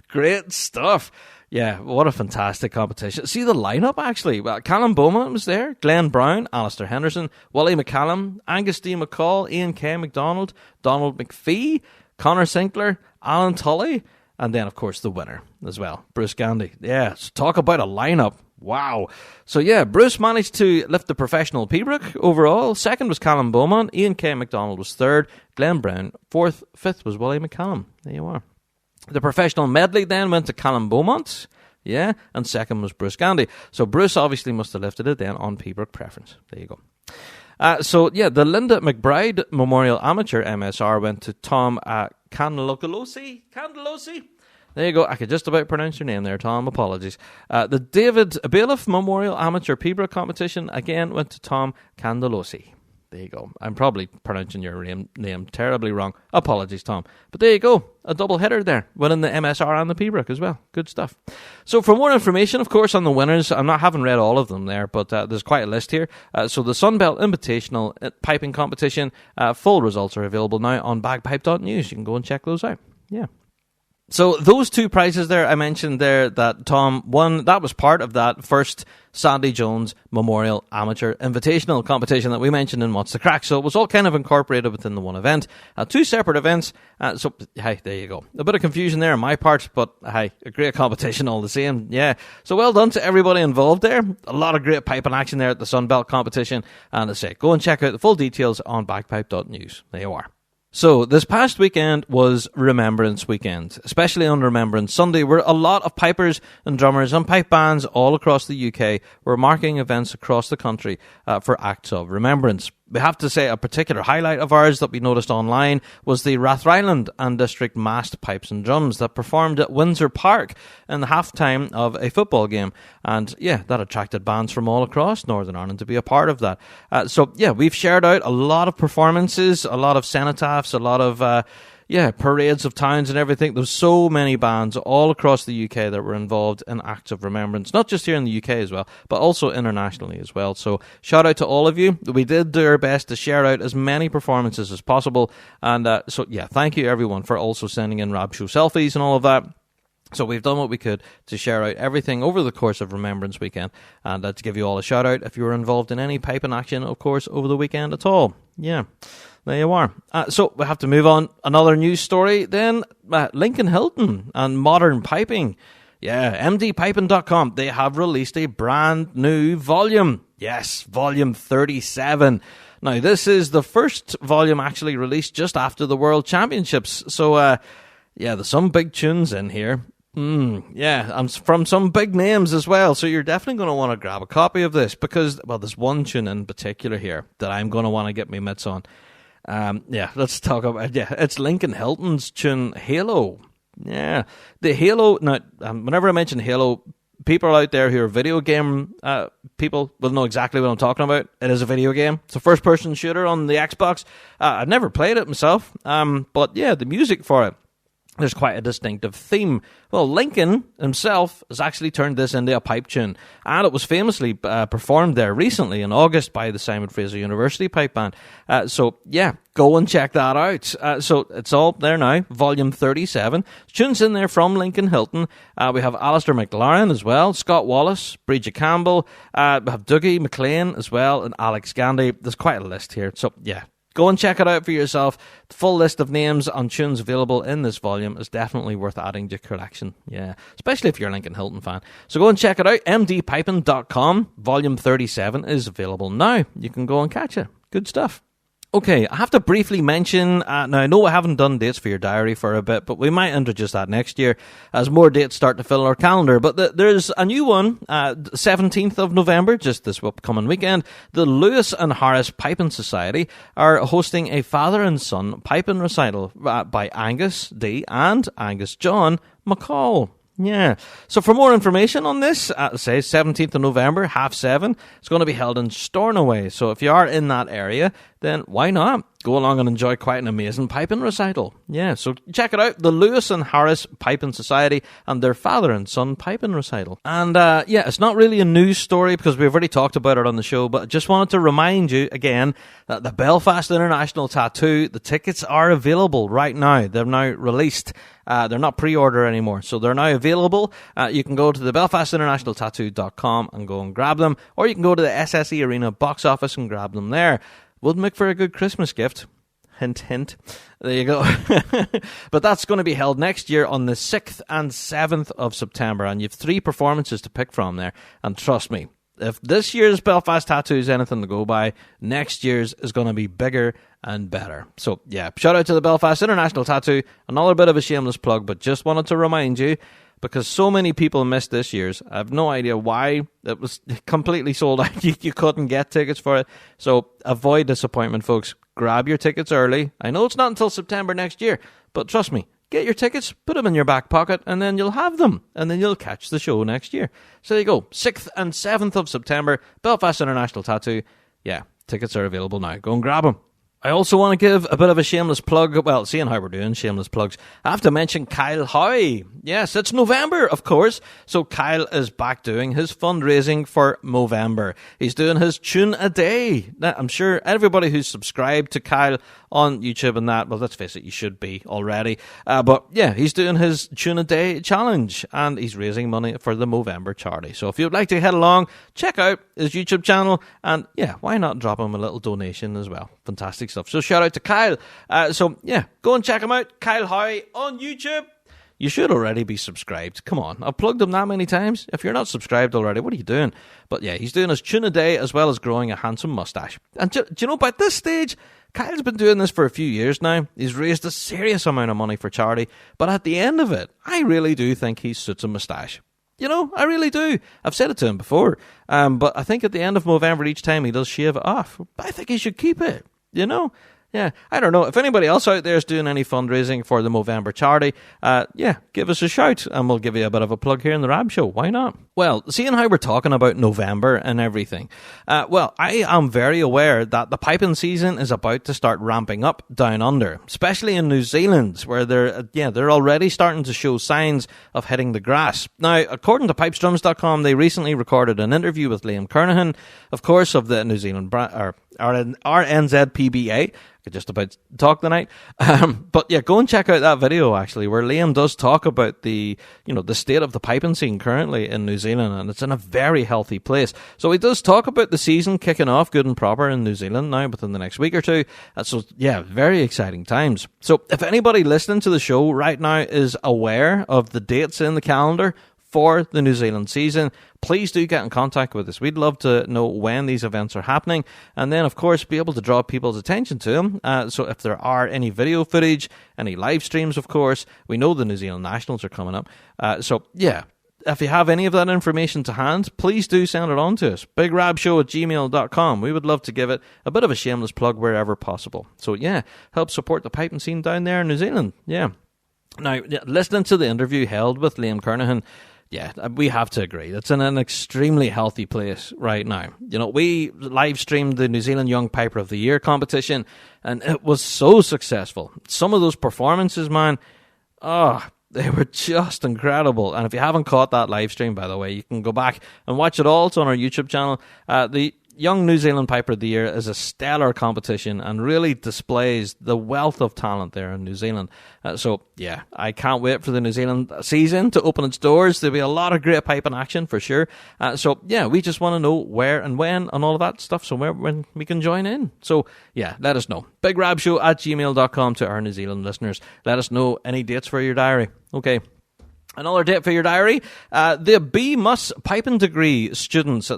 [SPEAKER 1] Great stuff. Yeah, what a fantastic competition. See the lineup, actually. Well, Callum Beaumont was there, Glenn Brown, Alistair Henderson, Wally McCallum, Angus D. McCall, Ian K. McDonald, Donald McPhee, Connor Sinclair, Alan Tully, and then, of course, the winner as well, Bruce Gandy. Yeah, so talk about a lineup. Wow. So, yeah, Bruce managed to lift the professional Pembroke overall. Second was Callum Beaumont. Ian K. McDonald was third. Glenn Brown, fourth. Fifth was Wally McCallum. There you are. The professional medley then went to Callum Beaumont, yeah, and second was Bruce Gandy. So Bruce obviously must have lifted it then on Pembroke preference. There you go. The Linda McBride Memorial Amateur MSR went to Tom Candalosi. There you go. I could just about pronounce your name there, Tom. Apologies. The David Bailiff Memorial Amateur Pembroke competition again went to Tom Candalosi. There you go. I'm probably pronouncing your name terribly wrong. Apologies, Tom. But there you go. A double hitter there, winning the MSR and the Pembroke as well. Good stuff. So for more information, of course, on the winners, haven't read all of them there, but there's quite a list here. So the Sunbelt Invitational Piping Competition, full results are available now on bagpipe.news. You can go and check those out. Yeah. So those two prizes there I mentioned there that Tom won, that was part of that first Sandy Jones Memorial Amateur Invitational competition that we mentioned in What's the Crack. So it was all kind of incorporated within the one event. Two separate events. So, hey, there you go. A bit of confusion there on my part, but hey, a great competition all the same. Yeah. So well done to everybody involved there. A lot of great piping action there at the Sunbelt competition. And as I say, go and check out the full details on bagpipe.news. There you are. So, this past weekend was Remembrance Weekend, especially on Remembrance Sunday, where a lot of pipers and drummers and pipe bands all across the UK were marking events across the country for acts of remembrance. We have to say a particular highlight of ours that we noticed online was the Rathryland and District Massed Pipes and Drums that performed at Windsor Park in the half-time of a football game. And yeah, that attracted bands from all across Northern Ireland to be a part of that. We've shared out a lot of performances, a lot of cenotaphs, a lot of parades of towns and everything. There's so many bands all across the UK that were involved in acts of remembrance, not just here in the UK as well, but also internationally as well. So shout out to all of you. We did do our best to share out as many performances as possible. And thank you everyone for also sending in Rab Show selfies and all of that. So we've done what we could to share out everything over the course of Remembrance Weekend, and to give you all a shout out if you were involved in any piping action, of course, over the weekend at all. Yeah, there you are. So we have to move on. Another news story then, Lincoln Hilton and modern piping. Yeah, mdpiping.com, they have released a brand new volume. Yes, volume 37. Now, this is the first volume actually released just after the World Championships. So, there's some big tunes in here. And from some big names as well. So you're definitely going to want to grab a copy of this because, there's one tune in particular here that I'm going to want to get my mitts on. Let's talk about, it's Lincoln Hilton's tune Halo. Yeah, the Halo, now, whenever I mention Halo, people out there who are video game people will know exactly what I'm talking about. It is a video game. It's a first-person shooter on the Xbox. I've never played it myself, but yeah, the music for it, there's quite a distinctive theme. Well, Lincoln himself has actually turned this into a pipe tune, and it was famously performed there recently in August by the Simon Fraser University Pipe Band. Go and check that out. So it's all there now, volume 37. Tunes in there from Lincoln Hilton. We have Alistair McLaren as well, Scott Wallace, Bridget Campbell, we have Dougie McLean as well, and Alex Gandy. There's quite a list here. So, yeah. Go and check it out for yourself. The full list of names and tunes available in this volume is definitely worth adding to your collection. Yeah, especially if you're a Lincoln Hilton fan. So go and check it out. mdpiping.com. Volume 37 is available now. You can go and catch it. Good stuff. Okay, I have to briefly mention, now I know I haven't done dates for your diary for a bit, but we might introduce that next year as more dates start to fill our calendar. But there's a new one, 17th of November, just this upcoming weekend. The Lewis and Harris Piping Society are hosting a father and son piping recital by Angus D. and Angus John McCall. Yeah. So for more information on this, say 17th of November, 7:30, it's going to be held in Stornoway. So if you are in that area, then why not go along and enjoy quite an amazing piping recital? Yeah, so check it out, the Lewis and Harris Piping Society and their father and son piping recital. And it's not really a news story because we've already talked about it on the show, but I just wanted to remind you again that the Belfast International Tattoo, the tickets are available right now. They're now released. They're not pre-order anymore, so they're now available. You can go to the belfastinternationaltattoo.com and go and grab them, or you can go to the SSE Arena box office and grab them there. Would make for a good Christmas gift. Hint, hint. There you go. But that's going to be held next year on the 6th and 7th of September, and you have 3 performances to pick from there. And trust me, if this year's Belfast Tattoo is anything to go by, next year's is going to be bigger and better. So, yeah, shout out to the Belfast International Tattoo. Another bit of a shameless plug, but just wanted to remind you, because so many people missed this year's. I have no idea why. It was completely sold out. You couldn't get tickets for it. So avoid disappointment, folks. Grab your tickets early. I know it's not until September next year, but trust me, get your tickets, put them in your back pocket, and then you'll have them. And then you'll catch the show next year. So there you go. 6th and 7th of September, Belfast International Tattoo. Yeah, tickets are available now. Go and grab them. I also want to give a bit of a shameless plug. Well, seeing how we're doing shameless plugs, I have to mention Kyle Howe. Yes, it's November, of course. So Kyle is back doing his fundraising for Movember. He's doing his tune a day. Now, I'm sure everybody who's subscribed to Kyle on YouTube and that, well, let's face it, you should be already. But yeah, he's doing his tune a day challenge and he's raising money for the Movember charity. So if you'd like to head along, check out his YouTube channel and yeah, why not drop him a little donation as well? Fantastic stuff. So shout out to Kyle. So yeah, go and check him out. Kyle Howe on YouTube. You should already be subscribed. Come on, I've plugged him that many times. If you're not subscribed already, what are you doing? But yeah, he's doing his tune a day as well as growing a handsome mustache. And do you know, by this stage, Kyle's been doing this for a few years now. He's raised a serious amount of money for charity. But at the end of it, I really do think he suits a mustache. You know, I really do. I've said it to him before. But I think at the end of Movember, each time he does shave it off. But I think he should keep it, you know? Yeah, I don't know. If anybody else out there is doing any fundraising for the Movember charity, yeah, give us a shout and we'll give you a bit of a plug here in the Rab Show. Why not? Well, seeing how we're talking about November and everything, well, I am very aware that the piping season is about to start ramping up down under, especially in New Zealand, where they're already starting to show signs of hitting the grass. Now, according to pipestrums.com, they recently recorded an interview with Liam Kernahan, of course, of the New Zealand RNZPBA. Could just about talk tonight. But yeah, go and check out that video actually, where Liam does talk about the state of the piping scene currently in New Zealand, and it's in a very healthy place. So he does talk about the season kicking off good and proper in New Zealand now within the next week or two. So yeah, very exciting times. So if anybody listening to the show right now is aware of the dates in the calendar for the New Zealand season, please do get in contact with us. We'd love to know when these events are happening, and then of course be able to draw people's attention to them. So if there are any video footage, any live streams, of course, we know the New Zealand Nationals are coming up. So yeah, if you have any of that information to hand, please do send it on to us. bigrabshow@gmail.com. We would love to give it a bit of a shameless plug wherever possible. So yeah, help support the piping scene down there in New Zealand. Yeah. Now, listening to the interview held with Liam Kernahan, yeah, we have to agree. It's in an extremely healthy place right now. You know, we live streamed the New Zealand Young Piper of the Year competition, and it was so successful. Some of those performances, man, they were just incredible. And if you haven't caught that live stream, by the way, you can go back and watch it all. It's on our YouTube channel. The Young New Zealand Piper of the Year is a stellar competition and really displays the wealth of talent there in New Zealand. So, yeah, I can't wait for the New Zealand season to open its doors. There'll be a lot of great piping action for sure. So, yeah, we just want to know where and when and all of that stuff, so when we can join in. So, yeah, let us know. bigrabshow@gmail.com to our New Zealand listeners. Let us know any dates for your diary. Okay. Another date for your diary. The B-Mus Piping Degree students,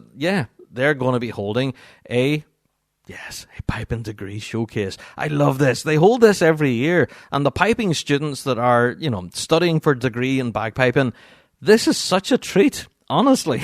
[SPEAKER 1] they're going to be holding a piping degree showcase. I love this. They hold this every year. And the piping students that are, studying for degree in bagpiping, this is such a treat, honestly.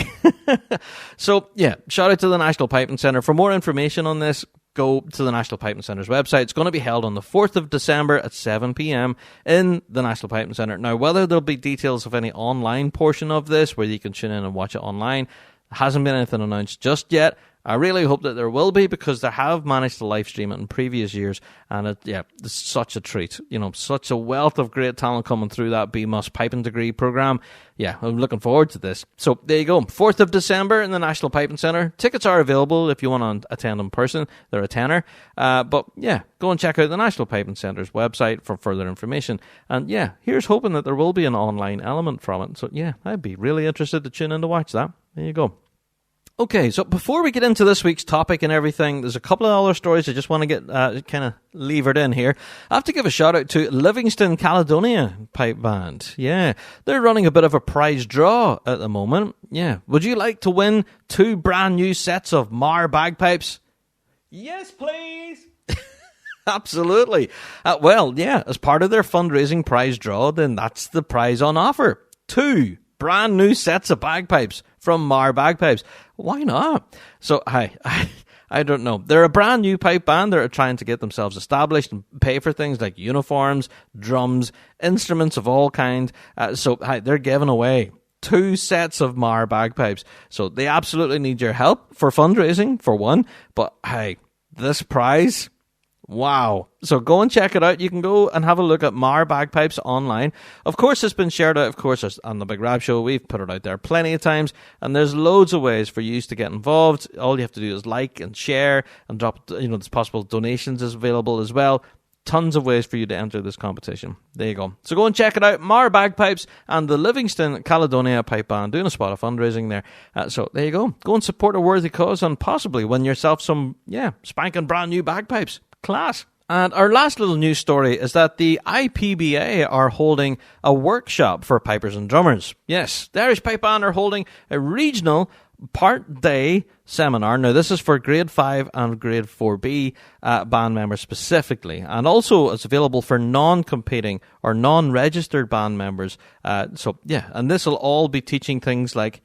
[SPEAKER 1] So, yeah, shout out to the National Piping Centre. For more information on this, go to the National Piping Centre's website. It's going to be held on the 4th of December at 7 p.m. in the National Piping Centre. Now, whether there'll be details of any online portion of this where you can tune in and watch it online, Hasn't been anything announced just yet. I really hope that there will be, because they have managed to live stream it in previous years, and it's such a treat. Such a wealth of great talent coming through that BMUS piping degree program. Yeah, I'm looking forward to this. So there you go, 4th of December in the National Piping Centre. Tickets are available if you want to attend in person. They're a tenner. But yeah, go and check out the National Piping Centre's website for further information. And yeah, here's hoping that there will be an online element from it. So yeah, I'd be really interested to tune in to watch that. There you go. Okay, so before we get into this week's topic and everything, there's a couple of other stories I just want to get kind of levered in here. I have to give a shout out to Livingston Caledonia Pipe Band. Yeah, they're running a bit of a prize draw at the moment. Yeah, would you like to win 2 brand new sets of Mar bagpipes? Yes, please. Absolutely. Well, yeah, as part of their fundraising prize draw, then that's the prize on offer. 2 brand new sets of bagpipes from Mar Bagpipes. Why not? So, I don't know. They're a brand new pipe band. They're trying to get themselves established and pay for things like uniforms, drums, instruments of all kind. They're giving away 2 sets of Mar bagpipes. So they absolutely need your help for fundraising, for one. But this prize, wow. So go and check it out. You can go and have a look at Mar Bagpipes online. Of course, it's been shared out, of course, on the Big Rab Show. We've put it out there plenty of times, and there's loads of ways for you to get involved. All you have to do is like and share and drop, there's possible donations is available as well. Tons of ways for you to enter this competition. There you go. So go and check it out. Mar Bagpipes and the Livingston Caledonia Pipe Band doing a spot of fundraising there. So there you go. Go and support a worthy cause and possibly win yourself some, spanking brand new bagpipes. Class. And our last little news story is that the IPBA are holding a workshop for pipers and drummers. Yes, the Irish Pipe Band are holding a regional part-day seminar. Now, this is for Grade 5 and Grade 4B band members specifically. And also, it's available for non-competing or non-registered band members. And this will all be teaching things like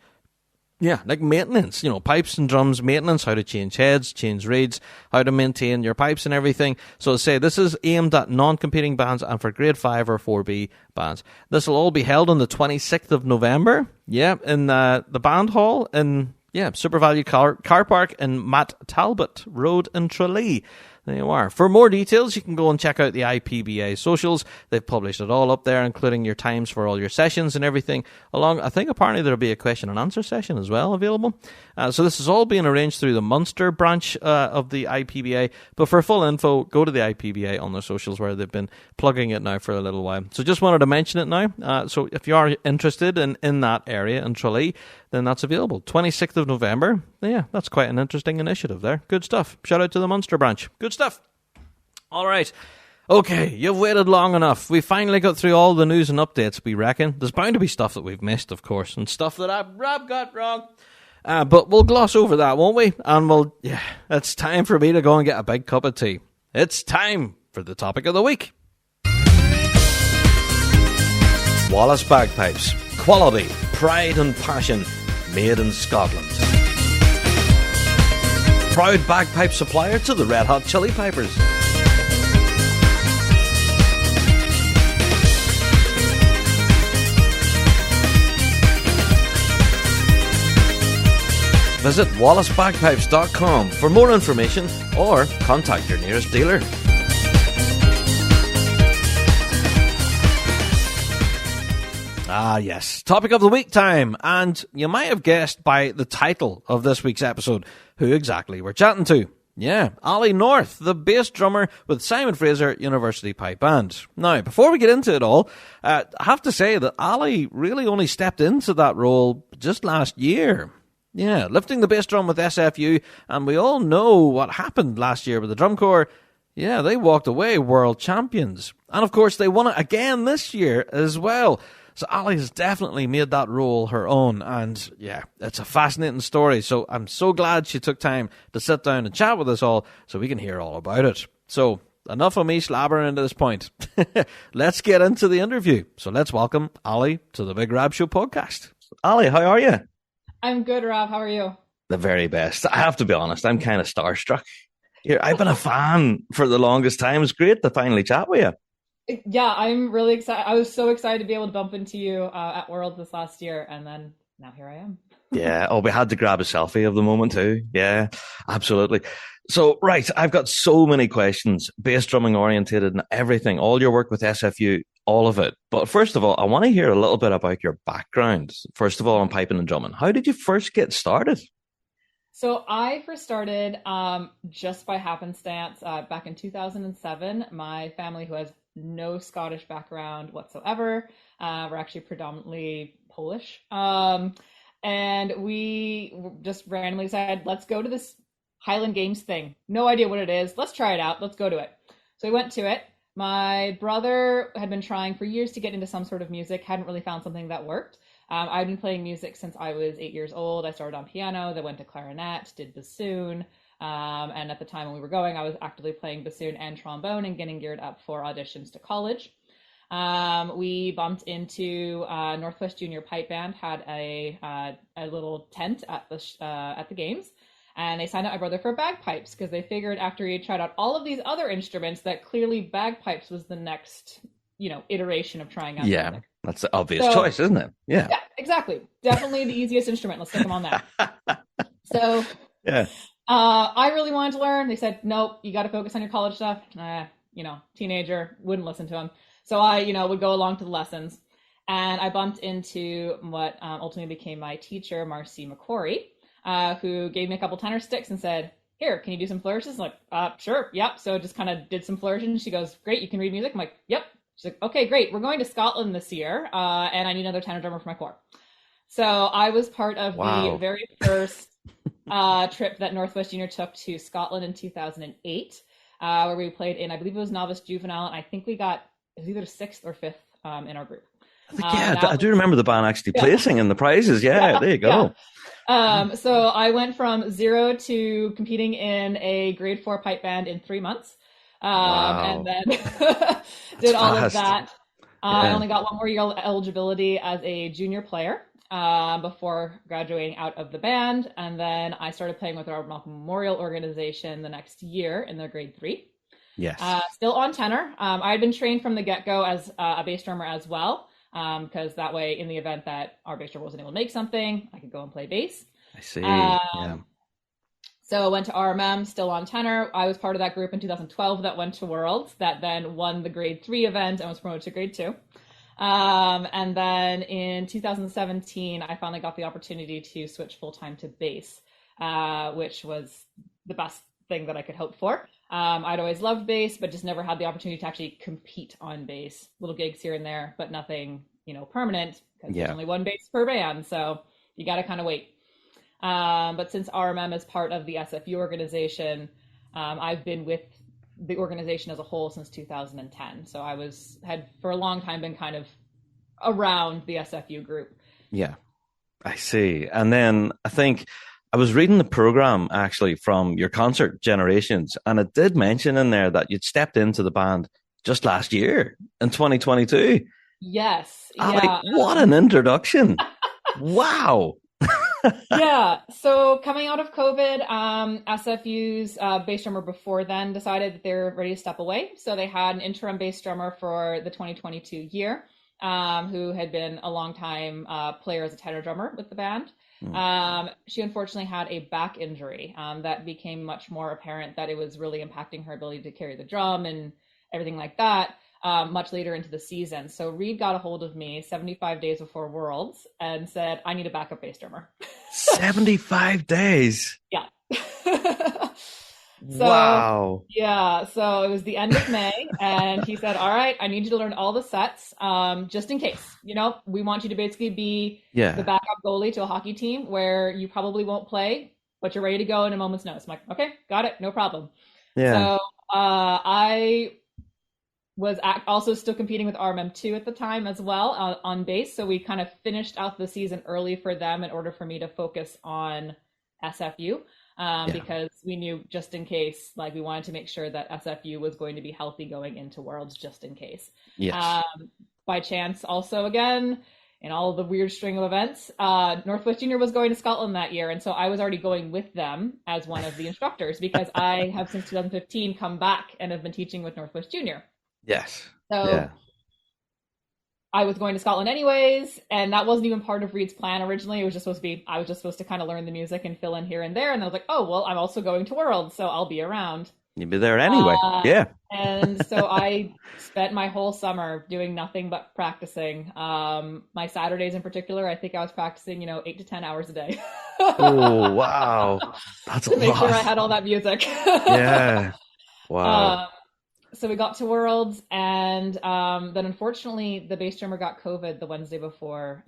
[SPEAKER 1] maintenance, pipes and drums maintenance, how to change heads, change reeds, how to maintain your pipes and everything. So this is aimed at non-competing bands and for Grade 5 or 4B bands. This will all be held on the 26th of November, in the band hall in, SuperValue Car Park in Matt Talbot Road in Tralee. There you are. For more details, you can go and check out the IPBA socials. They've published it all up there, including your times for all your sessions and everything. I think apparently there'll be a question and answer session as well available. So this is all being arranged through the Munster branch of the IPBA. But for full info, go to the IPBA on their socials, where they've been plugging it now for a little while. So just wanted to mention it now. So if you are interested in that area in Tralee, then that's available. 26th of November. Yeah, that's quite an interesting initiative there. Good stuff. Shout out to the Munster branch. Good stuff. All right. Okay, you've waited long enough. We finally got through all the news and updates, we reckon. There's bound to be stuff that we've missed, of course, and stuff that Rob got wrong. But we'll gloss over that, won't we? And it's time for me to go and get a big cup of tea. It's time for the topic of the week. Wallace Bagpipes. Quality, pride and passion, made in Scotland. Proud bagpipe supplier to the Red Hot Chili Pipers. Visit wallacebagpipes.com for more information or contact your nearest dealer. Ah, yes. Topic of the week time. And you might have guessed by the title of this week's episode who exactly we're chatting to. Yeah, Ali North, the bass drummer with Simon Fraser University Pipe Band. Now, before we get into it all, I have to say that Ali really only stepped into that role just last year. Yeah, lifting the bass drum with SFU, and we all know what happened last year with the drum corps. Yeah, they walked away world champions. And of course, they won it again this year as well. So Ali has definitely made that role her own, and yeah, it's a fascinating story. So I'm so glad she took time to sit down and chat with us all so we can hear all about it. So enough of me slabbering into this point. Let's get into the interview. So let's welcome Ali to the Big Rab Show Podcast. Ali, how are you?
[SPEAKER 6] I'm good, Rob. How are you?
[SPEAKER 1] The very best. I have to be honest, I'm kind of starstruck. Here, I've been a fan for the longest time. It's great to finally chat with you.
[SPEAKER 6] Yeah, I'm really excited. I was so excited to be able to bump into you at World this last year, and then now here I am.
[SPEAKER 1] Yeah. Oh, we had to grab a selfie of the moment too. Yeah, absolutely. So, right, I've got so many questions, bass drumming orientated and everything, all your work with SFU, all of it. But first of all, I want to hear a little bit about your background. First of all, on piping and drumming. How did you first get started?
[SPEAKER 6] So I first started just by happenstance back in 2007. My family, who has no Scottish background whatsoever, we're actually predominantly Polish. And we just randomly decided, let's go to this Highland Games thing. No idea what it is. Let's try it out. Let's go to it. So we went to it. My brother had been trying for years to get into some sort of music, hadn't really found something that worked. I've been playing music since I was 8 years old. I started on piano, then went to clarinet, did bassoon. And at the time when we were going, I was actively playing bassoon and trombone and getting geared up for auditions to college. We bumped into Northwest Junior Pipe Band, had a little tent at the games, and they signed out my brother for bagpipes because they figured after he had tried out all of these other instruments that clearly bagpipes was the next, iteration of trying out music.
[SPEAKER 1] That's the obvious choice, isn't it? Yeah,
[SPEAKER 6] exactly. Definitely the easiest instrument. Let's stick him on that. So
[SPEAKER 1] yeah,
[SPEAKER 6] I really wanted to learn. They said, nope, you got to focus on your college stuff. Teenager, wouldn't listen to him. So I, would go along to the lessons, and I bumped into what ultimately became my teacher, Marcy McQuarrie, who gave me a couple tenor sticks and said, here, can you do some flourishes? I'm like, sure, yep. So just kind of did some flourishes. She goes, great, you can read music? I'm like, yep. She's like, okay, great. We're going to Scotland this year, and I need another tenor drummer for my corps. So I was part of the very first trip that Northwest Junior took to Scotland in 2008, where we played in, I believe it was Novice Juvenile, and I think we got, it was either 6th or 5th in our group.
[SPEAKER 1] I do remember the band actually placing in the prizes. Yeah, there you go.
[SPEAKER 6] So I went from 0 to competing in a grade 4 pipe band in 3 months. And then did all of that. I only got one more year eligibility as a junior player before graduating out of the band. And then I started playing with our Memorial organization the next year in their grade 3.
[SPEAKER 1] Yes.
[SPEAKER 6] Still on tenor. I had been trained from the get-go as a bass drummer as well, because that way in the event that our bass drummer wasn't able to make something, I could go and play bass.
[SPEAKER 1] I see.
[SPEAKER 6] So I went to RMM, still on tenor. I was part of that group in 2012 that went to Worlds, that then won the grade 3 event and was promoted to grade 2. And then in 2017, I finally got the opportunity to switch full-time to bass, which was the best thing that I could hope for. I'd always loved bass, but just never had the opportunity to actually compete on bass. Little gigs here and there, but nothing, permanent, because there's only one bass per band. So you got to kind of wait. But since RMM is part of the SFU organization, I've been with the organization as a whole since 2010. So had for a long time been kind of around the SFU group.
[SPEAKER 1] Yeah, I see. And then I think I was reading the program actually from your concert Generations, and it did mention in there that you'd stepped into the band just last year in 2022.
[SPEAKER 6] Yes.
[SPEAKER 1] What an introduction. Wow.
[SPEAKER 6] Yeah. So coming out of COVID, SFU's bass drummer before then decided that they're ready to step away. So they had an interim bass drummer for the 2022 year, who had been a long time player as a tenor drummer with the band. She unfortunately had a back injury that became much more apparent that it was really impacting her ability to carry the drum and everything like that much later into the season. So Reed got a hold of me 75 days before Worlds and said, I need a backup bass drummer.
[SPEAKER 1] 75 days?
[SPEAKER 6] Yeah.
[SPEAKER 1] Wow.
[SPEAKER 6] Yeah. So it was the end of May and he said, all right, I need you to learn all the sets just in case, we want you to basically be the backup goalie to a hockey team where you probably won't play, but you're ready to go in a moment's notice. I'm like, okay, got it. No problem.
[SPEAKER 1] Yeah.
[SPEAKER 6] So I was also still competing with RMM2 at the time as well on bass. So we kind of finished out the season early for them in order for me to focus on SFU. Because we knew just in case, we wanted to make sure that SFU was going to be healthy going into Worlds just in case.
[SPEAKER 1] Yes.
[SPEAKER 6] By chance, also again, in all the weird string of events, Northwest Junior was going to Scotland that year. And so I was already going with them as one of the instructors because I have since 2015 come back and have been teaching with Northwest Junior.
[SPEAKER 1] Yes.
[SPEAKER 6] So I was going to Scotland anyways, and that wasn't even part of Reed's plan originally. It was just supposed to be, I was just supposed to kind of learn the music and fill in here and there. And I was like, oh, well, I'm also going to Worlds, so I'll be around.
[SPEAKER 1] You'd be there anyway. Yeah.
[SPEAKER 6] And so I spent my whole summer doing nothing but practicing. My Saturdays in particular, I think I was practicing, 8 to 10 hours a day.
[SPEAKER 1] Oh, wow. That's a
[SPEAKER 6] to make
[SPEAKER 1] lot.
[SPEAKER 6] sure I had all that music.
[SPEAKER 1] Yeah. Wow.
[SPEAKER 6] So we got to Worlds, and then unfortunately the bass drummer got COVID the Wednesday before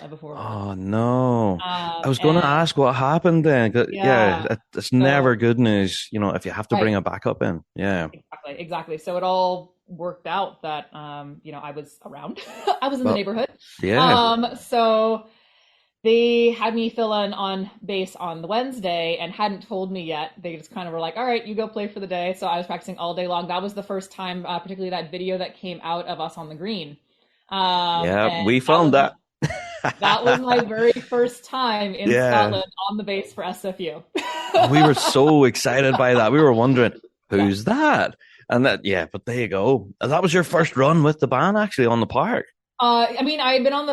[SPEAKER 6] before.
[SPEAKER 1] Oh no! I was going to ask what happened then. It's never good news, if you have to bring a backup in. Yeah.
[SPEAKER 6] Exactly. So it all worked out that I was around. I was in the neighborhood.
[SPEAKER 1] Yeah.
[SPEAKER 6] So they had me fill in on bass on the Wednesday and hadn't told me yet. They just kind of were like, all right, you go play for the day. So I was practicing all day long. That was the first time, particularly that video that came out of us on the green.
[SPEAKER 1] We filmed that.
[SPEAKER 6] That was my very first time in Scotland on the bass for SFU.
[SPEAKER 1] We were so excited by that. We were wondering, who's that? And but there you go. That was your first run with the band actually on the park.
[SPEAKER 6] I had been on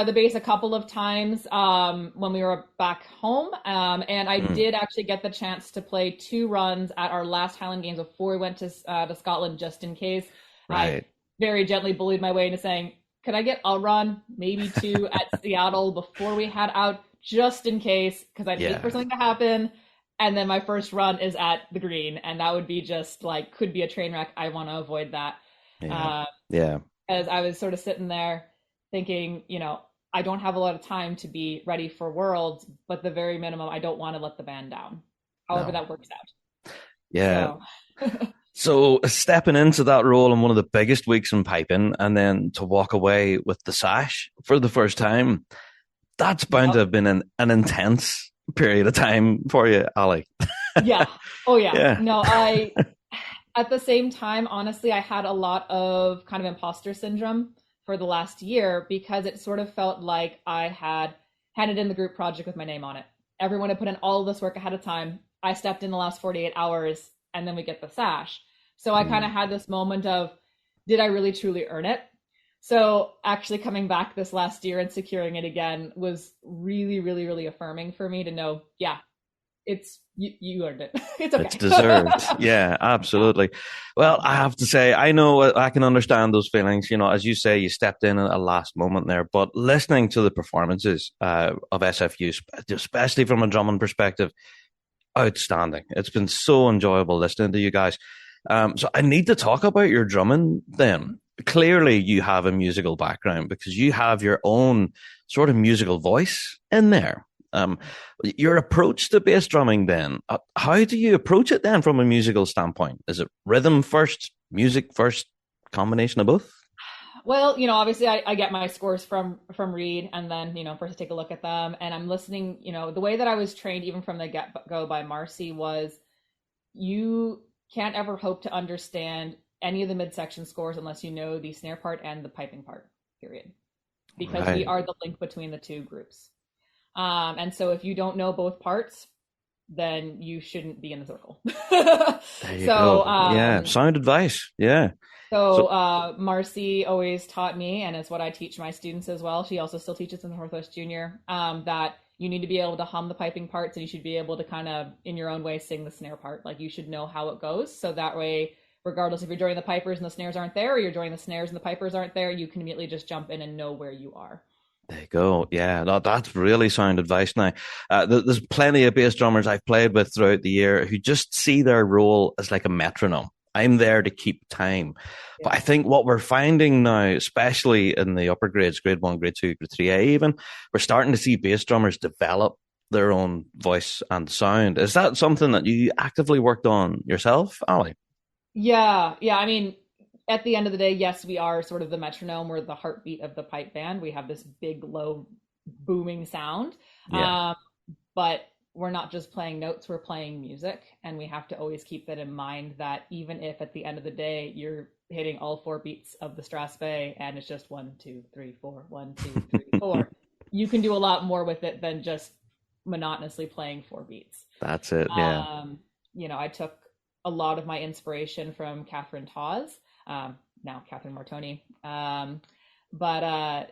[SPEAKER 6] the bass a couple of times when we were back home, and I did actually get the chance to play 2 runs at our last Highland Games before we went to Scotland, just in case.
[SPEAKER 1] Right.
[SPEAKER 6] I very gently bullied my way into saying, could I get a run, maybe 2 at Seattle before we head out, just in case, because I'd hate for something to happen. And then my first run is at the green, and that would be just could be a train wreck. I want to avoid that.
[SPEAKER 1] Yeah.
[SPEAKER 6] As I was sort of sitting there thinking, I don't have a lot of time to be ready for Worlds, but the very minimum, I don't want to let the band down. However that works out.
[SPEAKER 1] Yeah. So stepping into that role in one of the biggest weeks in piping, and then to walk away with the sash for the first time, that's bound to have been an intense period of time for you, Ali.
[SPEAKER 6] Yeah. Oh yeah. No, at the same time, honestly, I had a lot of kind of imposter syndrome for the last year because it sort of felt like I had handed in the group project with my name on it. Everyone had put in all of this work ahead of time. I stepped in the last 48 hours and then we get the sash. So I kind of had this moment of, did I really truly earn it? So actually coming back this last year and securing it again was really, really, really affirming for me to know, it's you earned it. It's okay.
[SPEAKER 1] It's deserved. Yeah, absolutely. Well, I have to say, I know I can understand those feelings. As you say, you stepped in at a last moment there, but listening to the performances of SFU, especially from a drumming perspective, outstanding. It's been so enjoyable listening to you guys. So I need to talk about your drumming then. Clearly, you have a musical background because you have your own sort of musical voice in there. Your approach to bass drumming then, how do you approach it then from a musical standpoint? Is it rhythm first, music first, combination of both?
[SPEAKER 6] Well, obviously I get my scores from Reed, and then, first take a look at them, and I'm listening, the way that I was trained even from the get-go by Marcy was you can't ever hope to understand any of the midsection scores unless you know the snare part and the piping part, period. Because we are the link between the two groups. And so if you don't know both parts, then you shouldn't be in the circle.
[SPEAKER 1] There you go. Sound advice. Yeah.
[SPEAKER 6] So Marcy always taught me, and it's what I teach my students as well. She also still teaches in the Northwest Junior, that you need to be able to hum the piping parts, and you should be able to kind of, in your own way, sing the snare part. You should know how it goes. So that way, regardless if you're joining the pipers and the snares aren't there, or you're joining the snares and the pipers aren't there, you can immediately just jump in and know where you are.
[SPEAKER 1] There you go. Yeah, that's really sound advice now. There's plenty of bass drummers I've played with throughout the year who just see their role as like a metronome. I'm there to keep time. Yeah. But I think what we're finding now, especially in the upper grades, grade 1, grade 2, grade 3A even, we're starting to see bass drummers develop their own voice and sound. Is that something that you actively worked on yourself, Ali?
[SPEAKER 6] Yeah. I mean, at the end of the day, yes, we are sort of the metronome. We're the heartbeat of the pipe band. We have this big, low, booming sound.
[SPEAKER 1] Yeah.
[SPEAKER 6] But we're not just playing notes, we're playing music. And we have to always keep that in mind that even if at the end of the day, you're hitting all 4 beats of the Strass Bay and it's just 1, 2, 3, 4, 1, 2, 3, 4, you can do a lot more with it than just monotonously playing 4 beats.
[SPEAKER 1] That's it. Yeah.
[SPEAKER 6] I took a lot of my inspiration from Catherine Tawes. Now Catherine Martoni, But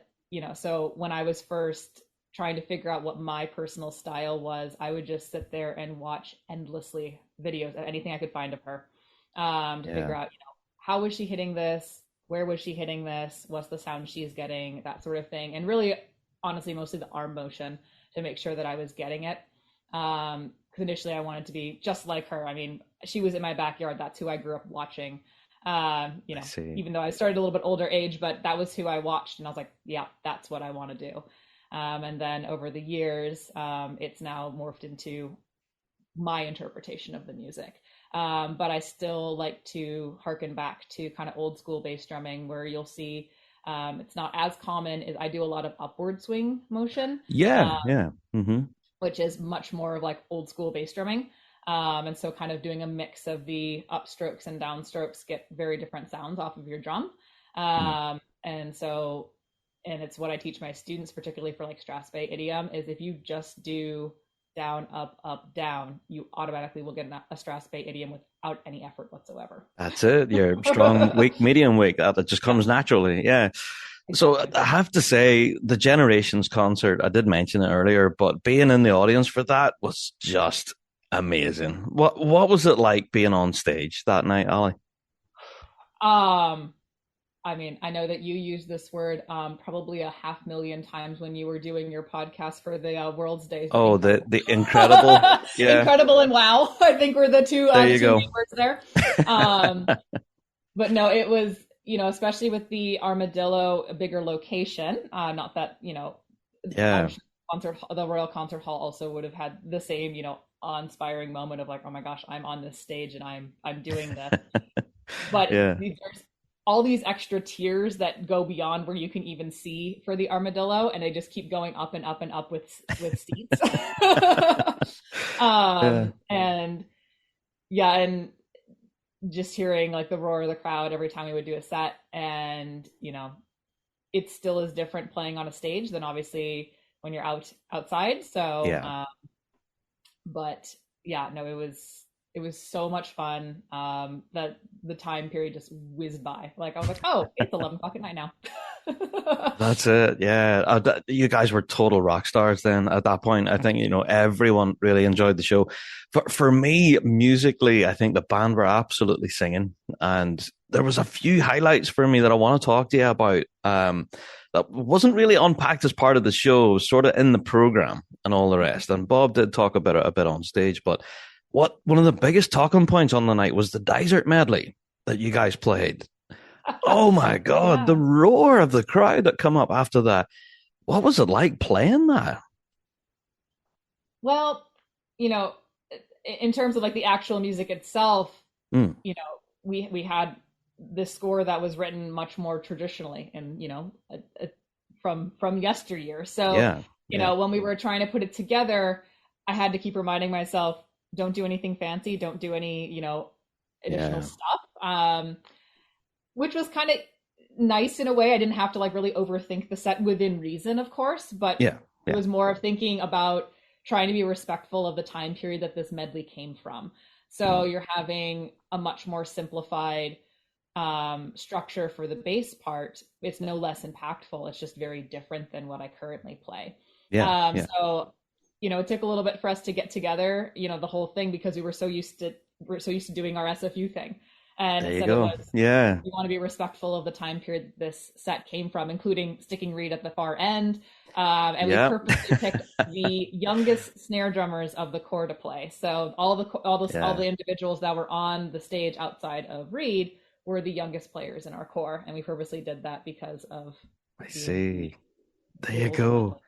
[SPEAKER 6] so when I was first trying to figure out what my personal style was, I would just sit there and watch endlessly videos of anything I could find of her, to figure out, how was she hitting this? Where was she hitting this? What's the sound she's getting? That sort of thing. And really, honestly, mostly the arm motion to make sure that I was getting it. Because initially I wanted to be just like her. I mean, she was in my backyard. That's who I grew up watching. Even though I started a little bit older age, but that was who I watched. And I was like, yeah, that's what I want to do. And then over the years, it's now morphed into my interpretation of the music. But I still like to harken back to kind of old school bass drumming, where you'll see it's not as common. I do a lot of upward swing motion. Which is much more of like old school bass drumming. And so kind of doing a mix of the upstrokes and downstrokes get very different sounds off of your drum. And it's what I teach my students, particularly for like strass bay idiom, is if you just do down, up, down, you automatically will get a strass bay idiom without any effort whatsoever.
[SPEAKER 1] That's it. You're strong, weak, medium weak. That just comes naturally. Yeah. So I have to say, the Generations concert, I did mention it earlier, but being in the audience for that was just amazing. What was it like being on stage that night, Ali?
[SPEAKER 6] I mean, I know that you use this word probably 500,000 times when you were doing your podcast for the World's Day.
[SPEAKER 1] Oh, the incredible. Yeah.
[SPEAKER 6] Incredible and wow, I think were the two main words there. But no, it was, especially with the Armadillo, a bigger location. Not that, the Royal Concert Hall also would have had the same, awe-inspiring moment of like, oh my gosh, I'm on this stage and I'm doing this. But there's all these extra tiers that go beyond where you can even see for the Armadillo, and they just keep going up and up and up with seats. And just hearing like the roar of the crowd every time we would do a set, and it still is different playing on a stage than obviously when you're outside. So it was so much fun that the time period just whizzed by. Like I was like, oh, it's 11 o'clock at night now.
[SPEAKER 1] That's it. Yeah. You guys were total rock stars then at that point. I think, everyone really enjoyed the show. For me, musically, I think the band were absolutely singing. And there was a few highlights for me that I want to talk to you about. That wasn't really unpacked as part of the show, sort of in the program and all the rest. And Bob did talk about it a bit on stage, but one of the biggest talking points on the night was the Desert medley that you guys played. Oh my God, the roar of the crowd that come up after that. What was it like playing that?
[SPEAKER 6] Well, in terms of like the actual music itself, we had this score that was written much more traditionally and, from yesteryear. So, when we were trying to put it together, I had to keep reminding myself, don't do anything fancy, don't do any, additional stuff. Which was kind of nice in a way. I didn't have to like really overthink the set within reason, of course, but it was more of thinking about trying to be respectful of the time period that this medley came from. So you're having a much more simplified structure for the bass part. It's no less impactful. It's just very different than what I currently play. So, it took a little bit for us to get together, the whole thing, because we were so used to doing our SFU thing. And
[SPEAKER 1] there you go.
[SPEAKER 6] We want to be respectful of the time period this set came from, including sticking Reed at the far end. And we purposely picked the youngest snare drummers of the corps to play. So all the individuals that were on the stage outside of Reed were the youngest players in our corps, and we purposely did that because of.
[SPEAKER 1] I see. There you go.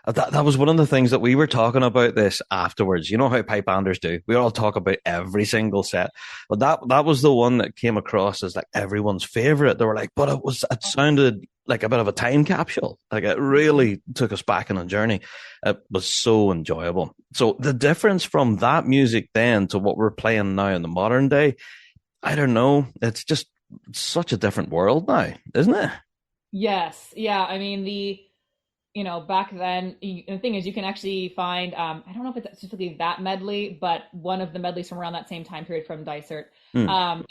[SPEAKER 1] That was one of the things that we were talking about this afterwards. You know how pipe banders do. We all talk about every single set. But that was the one that came across as like everyone's favorite. They were like, but it sounded like a bit of a time capsule. Like it really took us back on a journey. It was so enjoyable. So the difference from that music then to what we're playing now in the modern day, I don't know. It's just such a different world now, isn't it?
[SPEAKER 6] Yes. Yeah. I mean, back then, the thing is, you can actually find, I don't know if it's specifically that medley, but one of the medleys from around that same time period from Dysart, they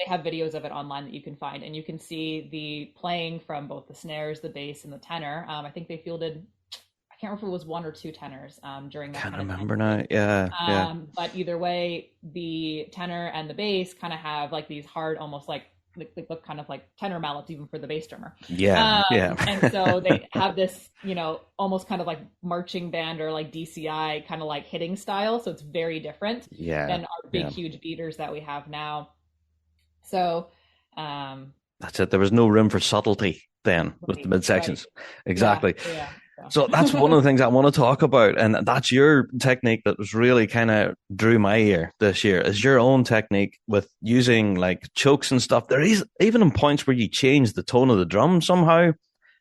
[SPEAKER 6] have videos of it online that you can find, and you can see the playing from both the snares, the bass, and the tenor. I think they fielded, I can't remember if it was one or two tenors during that.
[SPEAKER 1] Can't remember now. Yeah.
[SPEAKER 6] But either way, the tenor and the bass kind of have like these hard, almost like they look kind of like tenor mallets even for the bass drummer. And so they have this, almost kind of like marching band or like DCI kind of like hitting style. So it's very different than our big, huge beaters that we have now. So
[SPEAKER 1] that's it. There was no room for subtlety then with the midsections. Exactly.
[SPEAKER 6] Yeah.
[SPEAKER 1] So that's one of the things I want to talk about. And that's your technique that was really kind of drew my ear this year, is your own technique with using like chokes and stuff. There is even in points where you change the tone of the drum somehow,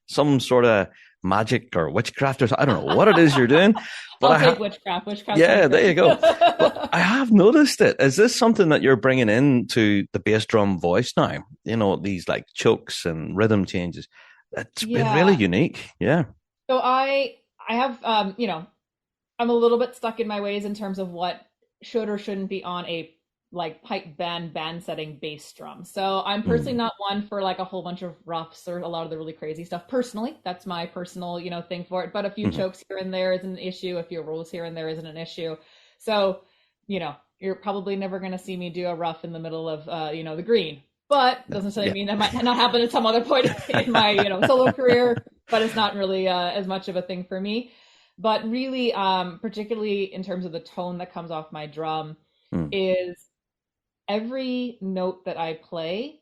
[SPEAKER 1] some sort of magic or witchcraft, or I don't know what it is you're doing. But
[SPEAKER 6] I'll take witchcraft.
[SPEAKER 1] Yeah, there you go. But I have noticed it. Is this something that you're bringing into the bass drum voice now? These like chokes and rhythm changes. It's been really unique. Yeah.
[SPEAKER 6] So I have, I'm a little bit stuck in my ways in terms of what should or shouldn't be on a like pipe band setting bass drum. So I'm personally not one for like a whole bunch of roughs or a lot of the really crazy stuff. Personally, that's my personal, thing for it. But a few chokes here and there isn't an issue. A few rolls here and there isn't an issue. So, you're probably never going to see me do a rough in the middle of, the green. But doesn't necessarily mean that might not happen at some other point in my, solo career. But it's not really as much of a thing for me. But really, particularly in terms of the tone that comes off my drum, is every note that I play,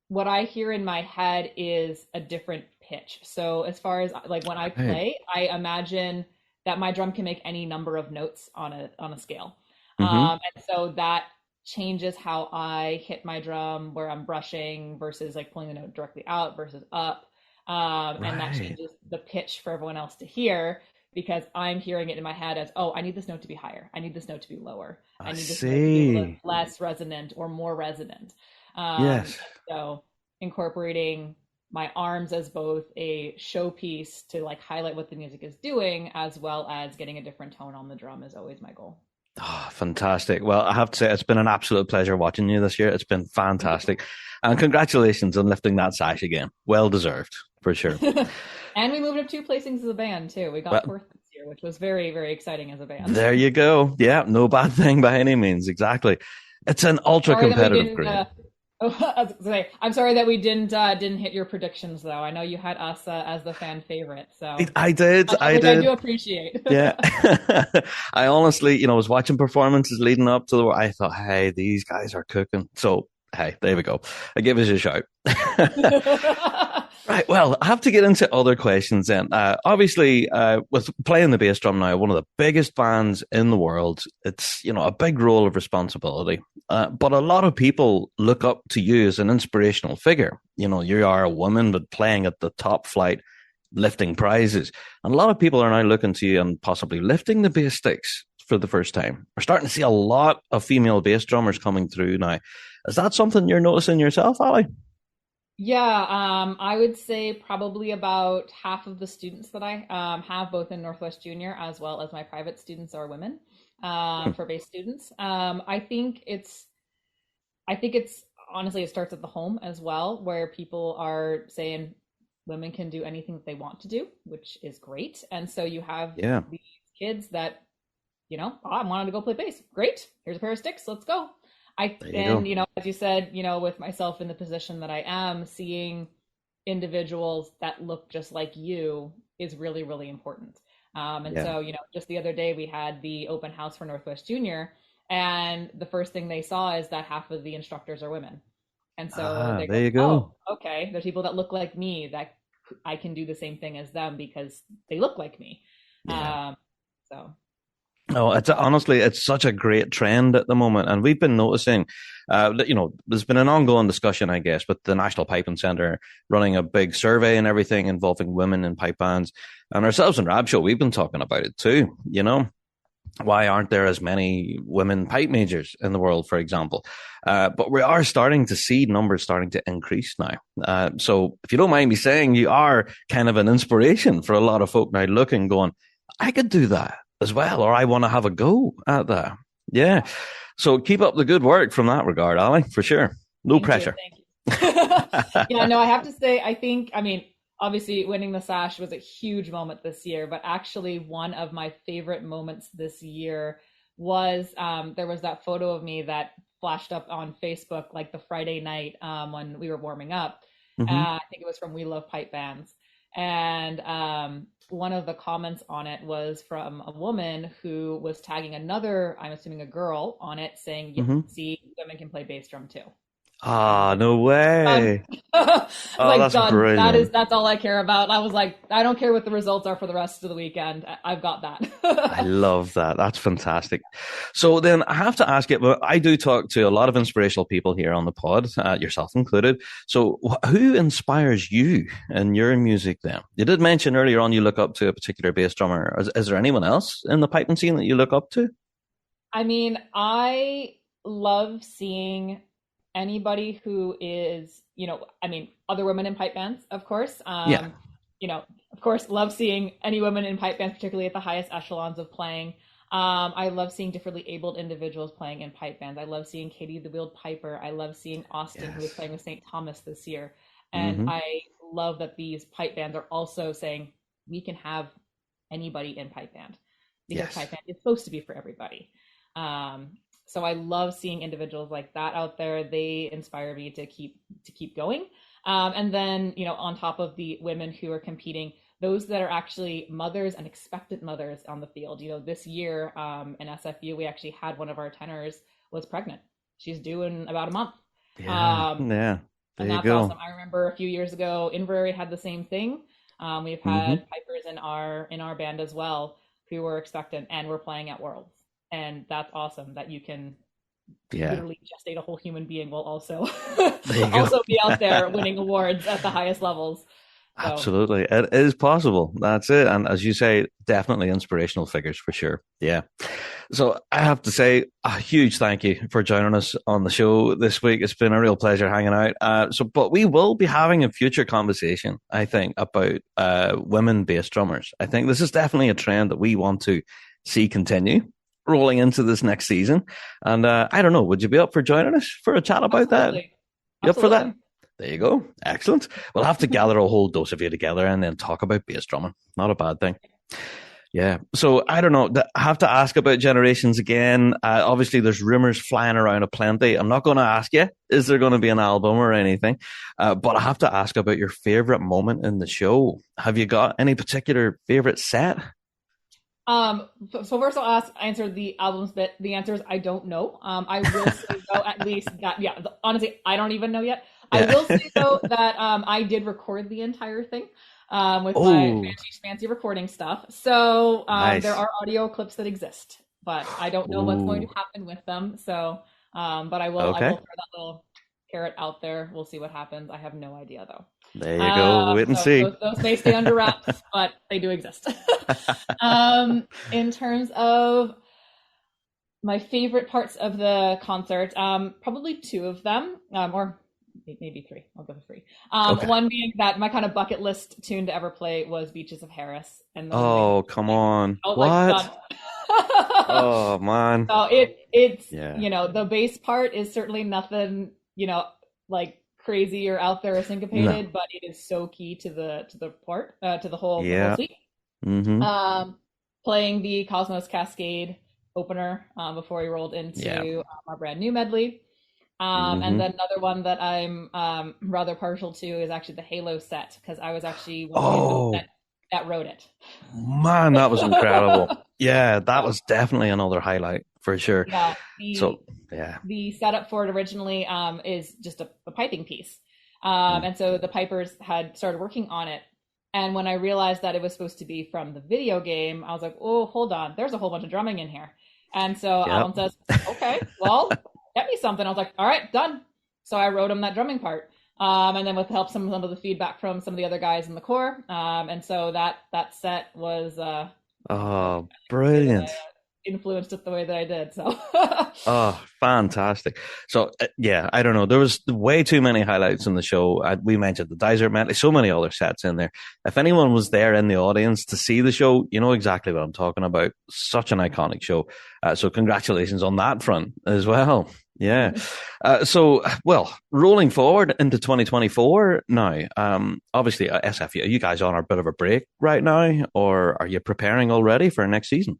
[SPEAKER 6] what I hear in my head is a different pitch. So as far as like when I play, I imagine that my drum can make any number of notes on a scale. And so that changes how I hit my drum, where I'm brushing versus like pulling the note directly out versus up. And that changes the pitch for everyone else to hear, because I'm hearing it in my head as, I need this note to be higher. I need this note to be lower. I need this note to be less resonant or more resonant.
[SPEAKER 1] Yes.
[SPEAKER 6] So incorporating my arms as both a showpiece to like highlight what the music is doing, as well as getting a different tone on the drum, is always my goal.
[SPEAKER 1] Oh, fantastic. Well, I have to say, it's been an absolute pleasure watching you this year. It's been fantastic. And congratulations on lifting that sash again. Well deserved, for sure.
[SPEAKER 6] And we moved up 2 placings as a band, too. We got 4th this year, which was very, very exciting as a band.
[SPEAKER 1] There you go. Yeah, no bad thing by any means. Exactly. It's an ultra-competitive grade.
[SPEAKER 6] I was gonna say, I'm sorry that we didn't hit your predictions, though. I know you had us as the fan favorite, so
[SPEAKER 1] I did.
[SPEAKER 6] I do appreciate.
[SPEAKER 1] Yeah, I honestly, was watching performances leading up to I thought, hey, these guys are cooking. So hey, there we go. I give us a shout. Right, well, I have to get into other questions then. Obviously, with playing the bass drum now, one of the biggest bands in the world, it's, a big role of responsibility. But a lot of people look up to you as an inspirational figure. You are a woman, but playing at the top flight, lifting prizes. And a lot of people are now looking to you and possibly lifting the bass sticks for the first time. We're starting to see a lot of female bass drummers coming through now. Is that something you're noticing yourself, Ali?
[SPEAKER 6] Yeah, I would say probably about half of the students that I have, both in Northwest Junior as well as my private students, are women for bass students. I think it's honestly, it starts at the home as well, where people are saying women can do anything that they want to do, which is great. And so you have these kids that, I wanted to go play bass. Great. Here's a pair of sticks. Let's go. As you said, with myself in the position that I am, seeing individuals that look just like you is really, really important. So, just the other day we had the open house for Northwest Junior, and the first thing they saw is that half of the instructors are women. And so they go,
[SPEAKER 1] you go.
[SPEAKER 6] Oh, okay. There's people that look like me that I can do the same thing as them because they look like me.
[SPEAKER 1] Yeah. No, it's such a great trend at the moment. And we've been noticing, there's been an ongoing discussion, I guess, with the National Piping Centre running a big survey and everything involving women in pipe bands. And ourselves in Rab Show, we've been talking about it too, Why aren't there as many women pipe majors in the world, for example? But we are starting to see numbers starting to increase now. So if you don't mind me saying, you are kind of an inspiration for a lot of folk now looking, going, I could do that as well, or I want to have a go at that. Yeah. So keep up the good work from that regard, Ali, for sure. No pressure.
[SPEAKER 6] Thank you. Yeah, no, I have to say, I mean, obviously winning the sash was a huge moment this year, but actually one of my favorite moments this year was there was that photo of me that flashed up on Facebook like the Friday night when we were warming up. I think it was from We Love Pipe Bands. And one of the comments on it was from a woman who was tagging another, I'm assuming a girl, on it saying, see, women can play bass drum too.
[SPEAKER 1] Ah, no way.
[SPEAKER 6] Like,
[SPEAKER 1] that's
[SPEAKER 6] done.
[SPEAKER 1] brilliant.
[SPEAKER 6] That's all I care about. I was like, I don't care what the results are for the rest of the weekend. I've got that.
[SPEAKER 1] I love that. That's fantastic. So then I have to ask you, but I do talk to a lot of inspirational people here on the pod, yourself included. So who inspires you in your music then? You did mention earlier on you look up to a particular bass drummer. Is there anyone else in the piping scene that you look up to?
[SPEAKER 6] I mean, I love seeing anybody who is, other women in pipe bands, of course. Of course, love seeing any women in pipe bands, particularly at the highest echelons of playing. I love seeing differently abled individuals playing in pipe bands. I love seeing Katie the Wheeled Piper. I love seeing Austin, who is playing with St. Thomas this year. And I love that these pipe bands are also saying we can have anybody in pipe band, because pipe band is supposed to be for everybody. So I love seeing individuals like that out there. They inspire me to keep going. And then, on top of the women who are competing, those that are actually mothers and expectant mothers on the field. This year in SFU, we actually had one of our tenors was pregnant. She's due in about a month.
[SPEAKER 1] There
[SPEAKER 6] and
[SPEAKER 1] you
[SPEAKER 6] that's
[SPEAKER 1] go.
[SPEAKER 6] awesome. I remember a few years ago, Inverary had the same thing. We've had pipers in our band as well who were expectant and were playing at Worlds. And that's awesome that you can literally gestate a whole human being while also be out there winning awards at the highest levels. So.
[SPEAKER 1] Absolutely. It is possible. That's it. And as you say, definitely inspirational figures for sure. Yeah. So I have to say a huge thank you for joining us on the show this week. It's been a real pleasure hanging out. But we will be having a future conversation, I think, about women bass drummers. I think this is definitely a trend that we want to see continue rolling into this next season. And I don't know, would you be up for joining us for a chat about that? You up for that? There you go. Excellent. We'll have to gather a whole dose of you together and then talk about bass drumming. Not a bad thing. Yeah. So I don't know. I have to ask about Generations again. Obviously, there's rumors flying around aplenty. I'm not going to ask you, is there going to be an album or anything? But I have to ask about your favorite moment in the show. Have you got any particular favorite set?
[SPEAKER 6] So first I'll answer the albums bit. The answer is I don't know. I will say though, at least that, honestly, I don't even know yet. I will say though that, I did record the entire thing, with my fancy recording stuff. So,
[SPEAKER 1] nice.
[SPEAKER 6] There are audio clips that exist, but I don't know what's going to happen with them. So, but I will throw that little carrot out there. We'll see what happens. I have no idea though.
[SPEAKER 1] There you go. Wait and see.
[SPEAKER 6] Those may stay under wraps, but they do exist. In terms of my favorite parts of the concert, probably two of them, or maybe three. I'll go for three. One being that my kind of bucket list tune to ever play was Beaches of Harris. And
[SPEAKER 1] come on. What?
[SPEAKER 6] Like,
[SPEAKER 1] oh, man.
[SPEAKER 6] So it's the bass part is certainly nothing, like crazy or out there or syncopated, but it is so key to the part, to the whole suite. Playing the Cosmos Cascade opener before we rolled into our brand new medley. And then another one that I'm rather partial to is actually the Halo set, because I was actually one of the that wrote it.
[SPEAKER 1] Man, that was incredible. Yeah, that was definitely another highlight for sure.
[SPEAKER 6] Yeah. The setup for it originally is just a piping piece. And so the pipers had started working on it. And when I realized that it was supposed to be from the video game, I was like, oh, hold on. There's a whole bunch of drumming in here. And so Alan says, okay, well, get me something. I was like, all right, done. So I wrote him that drumming part. And then with help some of the feedback from some of the other guys in the corps. And so that set was...
[SPEAKER 1] brilliant.
[SPEAKER 6] influenced it the way that I did. So,
[SPEAKER 1] oh, fantastic! So, yeah, I don't know. There was way too many highlights in the show. We mentioned the Desert Man. There's so many other sets in there. If anyone was there in the audience to see the show, you know exactly what I'm talking about. Such an iconic show. So, congratulations on that front as well. Yeah. Rolling forward into 2024 now, obviously, SFU, you guys on a bit of a break right now, or are you preparing already for next season?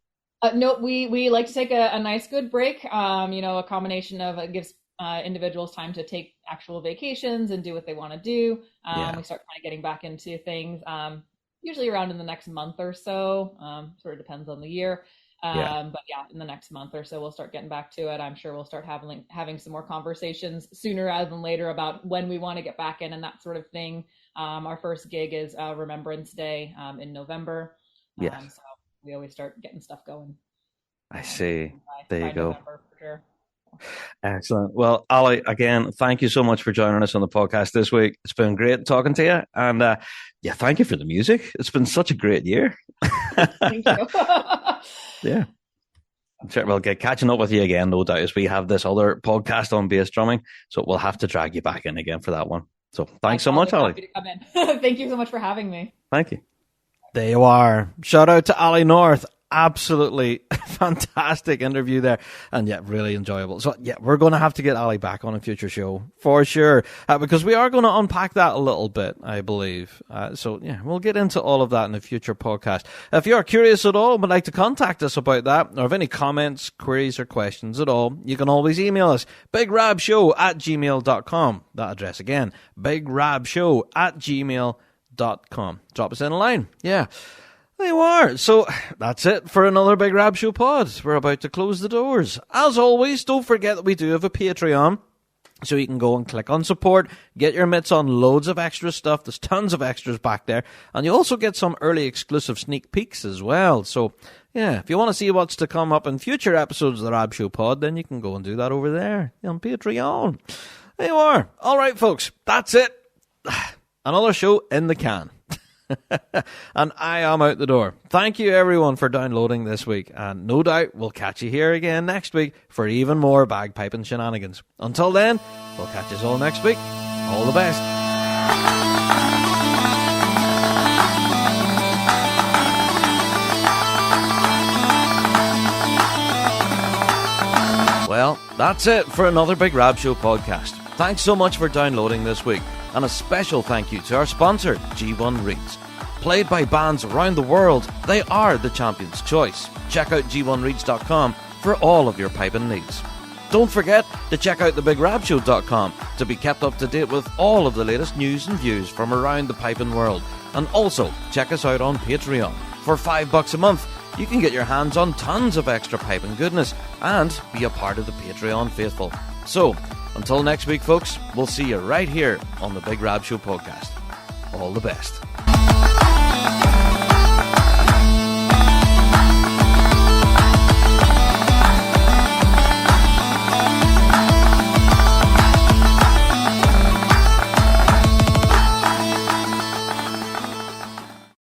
[SPEAKER 6] No, we like to take a nice good break. A combination of it gives individuals time to take actual vacations and do what they want to do. We start kind of getting back into things, usually around in the next month or so. Sort of depends on the year. But yeah, in the next month or so, we'll start getting back to it. I'm sure we'll start having some more conversations sooner rather than later about when we want to get back in and that sort of thing. Our first gig is Remembrance Day in November. So we always start getting stuff going.
[SPEAKER 1] I see. There you go.
[SPEAKER 6] November, for sure.
[SPEAKER 1] Excellent. Well, Ali, again, thank you so much for joining us on the podcast this week. It's been great talking to you. And thank you for the music. It's been such a great year.
[SPEAKER 6] Thank you.
[SPEAKER 1] Yeah. I'm sure we'll get catching up with you again, no doubt, as we have this other podcast on bass drumming. So we'll have to drag you back in again for that one. So thanks so much, Ali.
[SPEAKER 6] Thank you so much for having me.
[SPEAKER 1] Thank you. There you are. Shout out to Ali North. Absolutely fantastic interview there, and really enjoyable. So we're going to have to get Ali back on a future show for sure, because we are going to unpack that a little bit, I believe. We'll get into all of that in a future podcast. If you're curious at all and would like to contact us about that, or have any comments, queries, or questions at all, you can always email us, bigrabshow@gmail.com. That address again, bigrabshow@gmail.com. Drop us in a line. Yeah. There you are. So that's it for another Big Rab Show pod. We're about to close the doors. As always, don't forget that we do have a Patreon. So you can go and click on support, get your mitts on loads of extra stuff. There's tons of extras back there. And you also get some early exclusive sneak peeks as well. So, if you want to see what's to come up in future episodes of the Rab Show pod, then you can go and do that over there on Patreon. There you are. All right, folks. That's it. Another show in the can. And I am out the door. Thank you everyone for downloading this week, and no doubt we'll catch you here again next week for even more bagpiping shenanigans. Until then, we'll catch you all next week. All the best. Well, that's it for another Big Rab Show podcast. Thanks so much for downloading this week. And a special thank you to our sponsor, G1 Reeds. Played by bands around the world, they are the champion's choice. Check out g1reeds.com for all of your piping needs. Don't forget to check out thebigrabshow.com to be kept up to date with all of the latest news and views from around the piping world. And also, check us out on Patreon. For $5 a month, you can get your hands on tons of extra piping goodness and be a part of the Patreon faithful. So, until next week, folks, we'll see you right here on the Big Rab Show podcast. All the best.